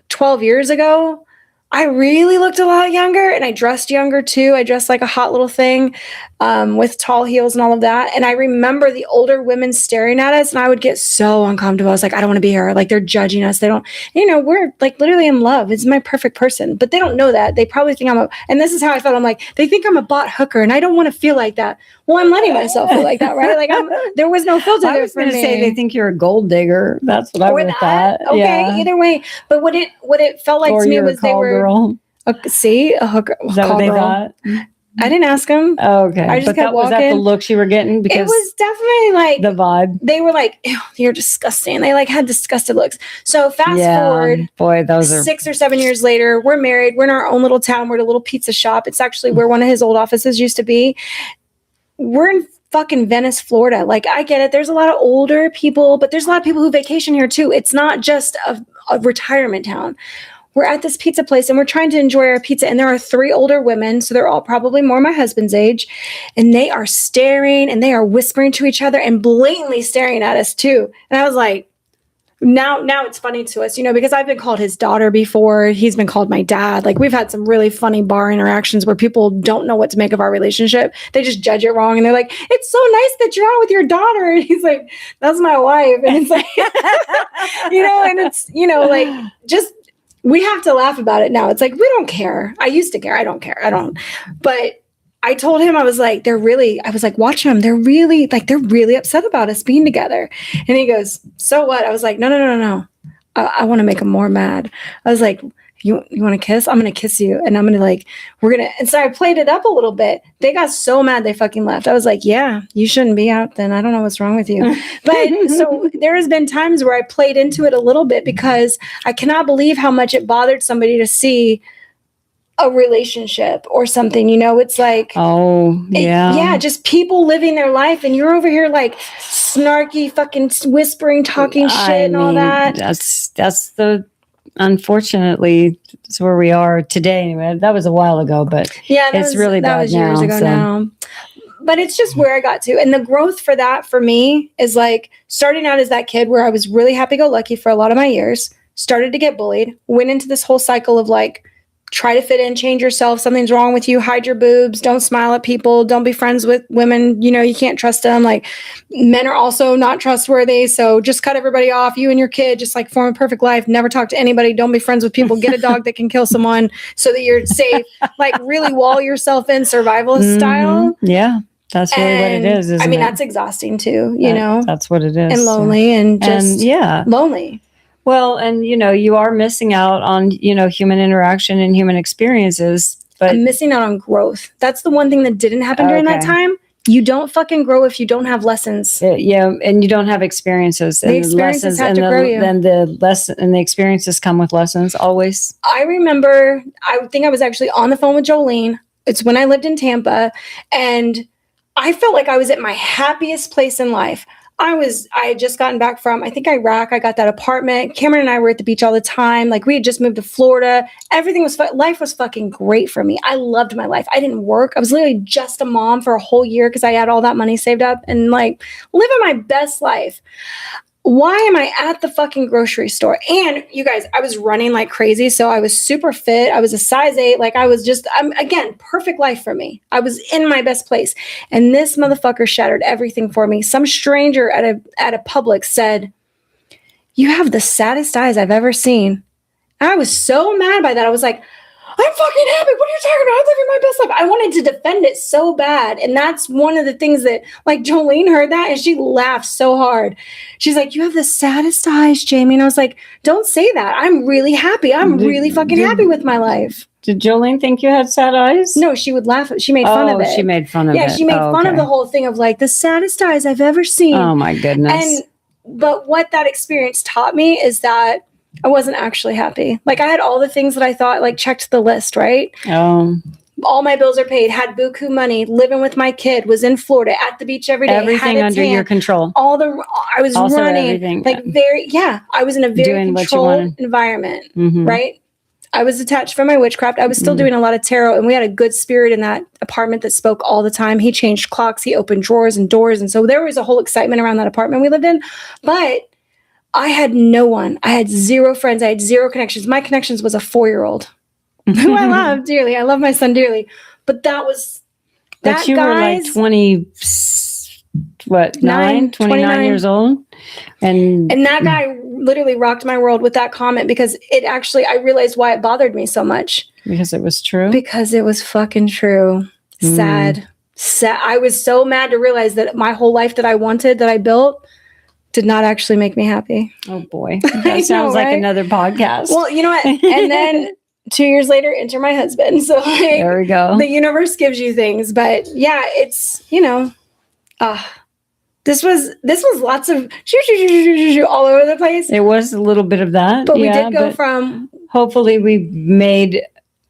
12 years ago, I really looked a lot younger, and I dressed younger too. I dressed like a hot little thing with tall heels and all of that. And I remember the older women staring at us, and I would get so uncomfortable. I was like, I don't want to be here. Like, they're judging us. They don't, you know, we're like literally in love. It's my perfect person, but they don't know that. They probably think and this is how I felt. I'm like, they think I'm a bought hooker, and I don't want to feel like that. Well, I'm letting myself feel like that, right? Like there was no filter there for me. I was going to say
they think you're a gold digger. That's what I would have thought.
Okay, yeah. Either way. But what it felt like to me was they were
girl.
A hooker.
Is that what they thought?
I didn't ask them.
Oh, okay.
I just kept walking.
Was that the looks you were getting? Because
it was definitely like
the vibe.
They were like, "Ew, you're disgusting." They like had disgusted looks. So fast forward,
boy, those are
6 or 7 years later. We're married. We're in our own little town. We're at a little pizza shop. It's actually where one of his old offices used to be. We're in fucking Venice, Florida. Like, I get it. There's a lot of older people, but there's a lot of people who vacation here too. It's not just a retirement town. We're at this pizza place, and we're trying to enjoy our pizza. And there are 3 older women. So they're all probably more my husband's age. And they are staring, and they are whispering to each other and blatantly staring at us too. And I was like, now it's funny to us, you know, because I've been called his daughter before. He's been called my dad. Like, we've had some really funny bar interactions where people don't know what to make of our relationship. They just judge it wrong. And they're like, "It's so nice that you're out with your daughter." And he's like, "That's my wife." And it's like, you know, and it's, you know, like, just, we have to laugh about it now. It's like, we don't care. I used to care. I don't care. I don't. But I told him, I was like, watch them. They're really upset about us being together. And he goes, "So what?" I was like, no. I want to make them more mad. I was like, you want to kiss? I'm going to kiss you. And I'm going to and so I played it up a little bit. They got so mad they fucking left. I was like, yeah, you shouldn't be out then. I don't know what's wrong with you. But so there has been times where I played into it a little bit because I cannot believe how much it bothered somebody to see a relationship or something, you know. It's like, just people living their life, and you're over here like snarky fucking whispering, talking shit and all that.
That's the, unfortunately, it's where we are today. Anyway, that was a while ago, but it's really bad now. That was years ago now. But it's just where I got to. And the growth for that for me is like starting out as that kid where I was really happy-go-lucky for a lot of my years, started to get bullied, went into this whole cycle of like, try to fit in, change yourself. Something's wrong with you. Hide your boobs. Don't smile at people. Don't be friends with women. You know, you can't trust them. Like, men are also not trustworthy. So just cut everybody off. You and your kid, just like form a perfect life. Never talk to anybody. Don't be friends with people. Get a dog that can kill someone so that you're safe. Like, really wall yourself in survivalist style. Yeah. That's really what it is. Isn't it?
That's exhausting too, you know?
That's what it is.
And lonely and just lonely.
Well, and, you know, you are missing out on, you know, human interaction and human experiences. But
I'm missing out on growth. That's the one thing that didn't happen during that time. You don't fucking grow if you don't have lessons.
And you don't have experiences.
The experiences have to grow you.
Then the experiences come with lessons always.
I remember, I think I was actually on the phone with Jolene. It's when I lived in Tampa, and I felt like I was at my happiest place in life. I had just gotten back from, I think, Iraq. I got that apartment. Cameron and I were at the beach all the time. Like, we had just moved to Florida. Everything was life was fucking great for me. I loved my life. I didn't work. I was literally just a mom for a whole year because I had all that money saved up and like living my best life. why am I at the fucking grocery store? And you guys, I was running like crazy. So I was super fit. I was a size 8. Like again, perfect life for me. I was in my best place. And this motherfucker shattered everything for me. Some stranger at a Publix said, "You have the saddest eyes I've ever seen." And I was so mad by that. I was like, I'm fucking happy. What are you talking about? I'm living my best life. I wanted to defend it so bad. And that's one of the things that, like, Jolene heard that and she laughed so hard. She's like, "You have the saddest eyes, Jayme." And I was like, don't say that. I'm really happy. I'm really fucking happy with my life.
Did Jolene think you had sad eyes?
No, she would laugh. She made fun of it.
She made fun of it.
Yeah, she made fun of the whole thing of like the saddest eyes I've ever seen.
Oh my goodness.
But what that experience taught me is that I wasn't actually happy. Like, I had all the things that I thought, like, checked the list, right? All my bills are paid, had buku money, living with my kid, was in Florida, at the beach every day.
Everything under your control.
I was
also
running.
Everything.
Like, I was in a very controlled environment, right? I was detached from my witchcraft. I was still doing a lot of tarot, and we had a good spirit in that apartment that spoke all the time. He changed clocks, he opened drawers and doors. And so there was a whole excitement around that apartment we lived in. But I had no one. I had zero friends. I had zero connections. My connections was a 4-year-old who I love dearly. I love my son dearly. But that was that.
But you were like 29 years old? And
that guy literally rocked my world with that comment, because I realized why it bothered me so much.
Because it was true?
Because it was fucking true. Sad. I was so mad to realize that my whole life that I wanted, that I built, did not actually make me happy.
Oh boy. That sounds like another podcast.
Well, you know what? And then 2 years later, enter my husband. So like,
there we go.
The universe gives you things. But yeah, it's, this was lots of all over the place.
It was a little bit of that.
But we did go from.
Hopefully we made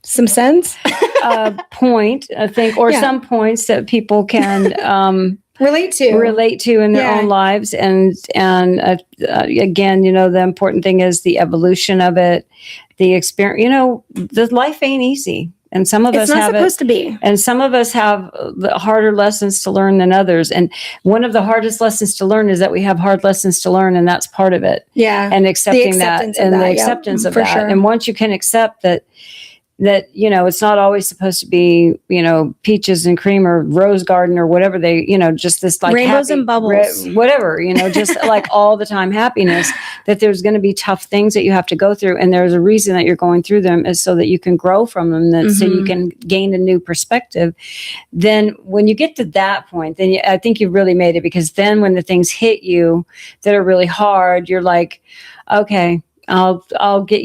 some sense.
A point, I think, or some points that people can relate to in their own lives. And again, the important thing is the evolution of it, the experience. The life ain't easy. And some of us have
it's not supposed to be.
And some of us have the harder lessons to learn than others. And one of the hardest lessons to learn is that we have hard lessons to learn, and that's part of it.
Yeah.
And accepting that, and the acceptance of that. Sure. And once you can accept that it's not always supposed to be, peaches and cream or rose garden or whatever they, just this like
rainbows and bubbles,
whatever, just like all the time happiness, that there's going to be tough things that you have to go through. And there's a reason that you're going through them, is so that you can grow from them, so you can gain a new perspective. Then when you get to that point, then I think you've really made it, because then when the things hit you that are really hard, you're like, okay, I'll get,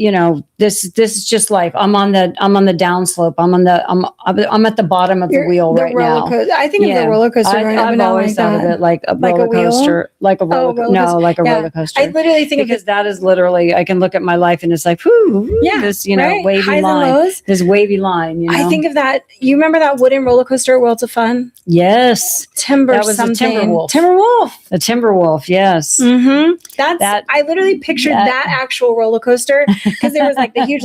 this is just life. I'm on the downslope. I'm at the bottom of the wheel right now.
I think of the roller coaster.
I've always thought of it like a roller coaster, like a roller coaster.
I literally think
because that is literally, I can look at my life and it's like, this, wavy line, this wavy line.
I think of that. You remember that wooden roller coaster, Worlds of Fun?
Yes.
That was something. Timberwolf.
A Timberwolf. Yes.
Mm-hmm. I literally pictured that actual roller coaster, because there was like the huge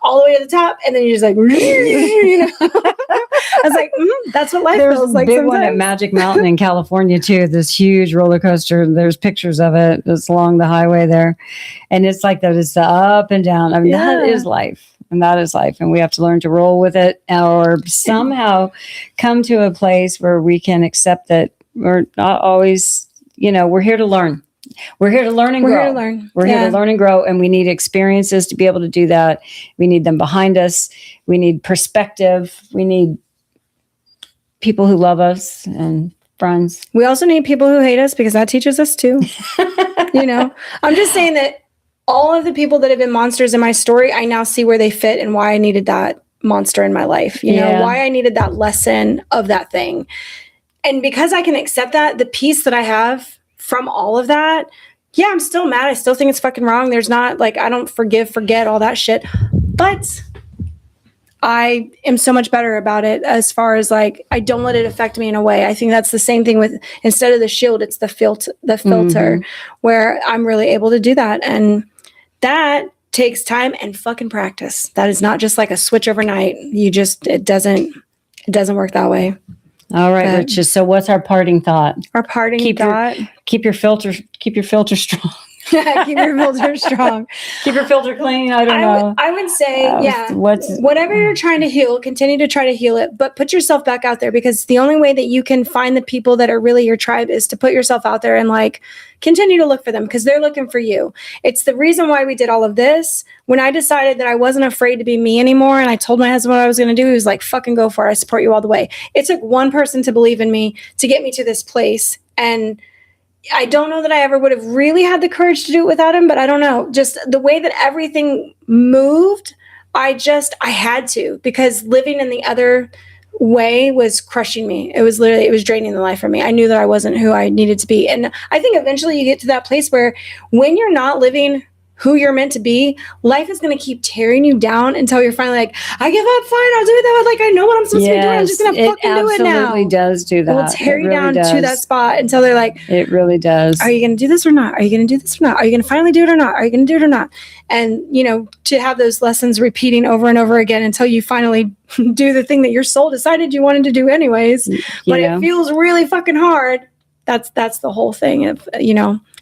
all the way to the top, and then you're just like, I was like, that's what life feels like.
There's a big one at Magic Mountain in California too. This huge roller coaster. There's pictures of it. It's along the highway there, and it's like that. It's the up and down. I mean, that is life. And that is life. And we have to learn to roll with it, or somehow come to a place where we can accept that we're not always, we're here to learn. We're here to learn and grow. We're here to learn and grow. And we need experiences to be able to do that. We need them behind us. We need perspective. We need people who love us and friends.
We also need people who hate us, because that teaches us too. I'm just saying that all of the people that have been monsters in my story, I now see where they fit and why I needed that monster in my life. Why I needed that lesson of that thing. And because I can accept that, the peace that I have from all of that, I'm still mad. I still think it's fucking wrong. There's not I don't forget all that shit. But I am so much better about it, as far as I don't let it affect me in a way. I think that's the same thing with, instead of the shield, it's the filter, where I'm really able to do that. And that takes time and fucking practice. That is not just like a switch overnight. It doesn't work that way.
All right, Riches. So what's our parting thought?
Our parting thought.
Keep your filter strong.
Keep your filter strong.
Keep your filter clean. I don't know.
I would say, whatever you're trying to heal, continue to try to heal it, but put yourself back out there, because the only way that you can find the people that are really your tribe is to put yourself out there and like continue to look for them, because they're looking for you. It's the reason why we did all of this. When I decided that I wasn't afraid to be me anymore, and I told my husband what I was going to do, he was like, fucking go for it. I support you all the way. It took one person to believe in me to get me to this place. And I don't know that I ever would have really had the courage to do it without him, but I don't know. Just the way that everything moved, I had to, because living in the other way was crushing me. It was draining the life from me. I knew that I wasn't who I needed to be. And I think eventually you get to that place where when you're not living who you're meant to be, life is going to keep tearing you down until you're finally like, I give up, fine, I'll do it that way. Like, I know what I'm supposed to be doing. I'm just going to fucking do it now. It
absolutely does do that.
It will tear you down to that spot until they're like,
it really does.
Are you going to do this or not? Are you going to do this or not? Are you going to finally do it or not? Are you going to do it or not? And, to have those lessons repeating over and over again until you finally do the thing that your soul decided you wanted to do anyways. But it feels really fucking hard. That's the whole thing of,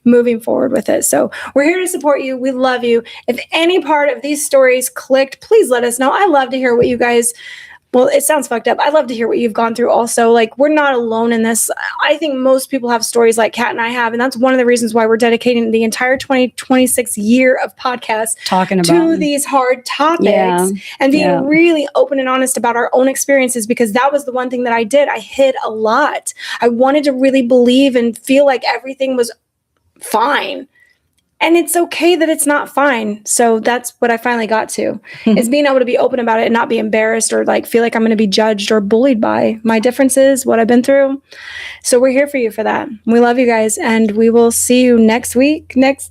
moving forward with it. So we're here to support you. We love you. If any part of these stories clicked, please let us know. I love to hear what you guys, well, it sounds fucked up. I'd love to hear what you've gone through also. Like, we're not alone in this. I think most people have stories like Kat and I have. And that's one of the reasons why we're dedicating the entire 2026 year of podcasts
talking about
to these hard topics and being really open and honest about our own experiences, because that was the one thing that I did. I hid a lot. I wanted to really believe and feel like everything was fine. And it's okay that it's not fine. So that's what I finally got to, is being able to be open about it and not be embarrassed or like feel like I'm going to be judged or bullied by my differences, what I've been through. So we're here for you for that. We love you guys, and we will see you next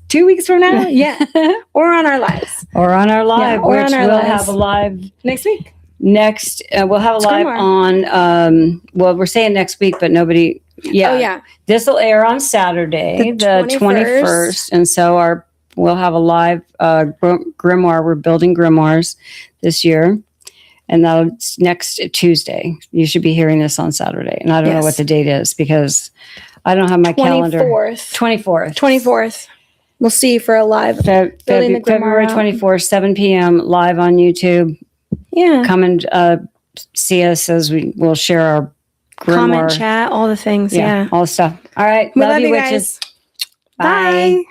2 weeks from now. Yeah. Or on our lives.
Or on our live,
or
which
on our
we'll
lives.
have a live
Next week.
We'll have a live on, we're saying next week, but nobody... Yeah.
Oh, yeah.
This will air on Saturday, the 21st. And so we'll have a live grimoire. We're building grimoires this year. And that's next Tuesday. You should be hearing this on Saturday. And I don't know what the date is, because I don't have my calendar. 24th. We'll see you for a live. February 24th, 7 p.m. live on YouTube. Yeah. Come and see us as we'll share our grimoire.
Comment, chat, all the things. Yeah.
All the stuff. All right.
We love you, witches. Guys. Bye.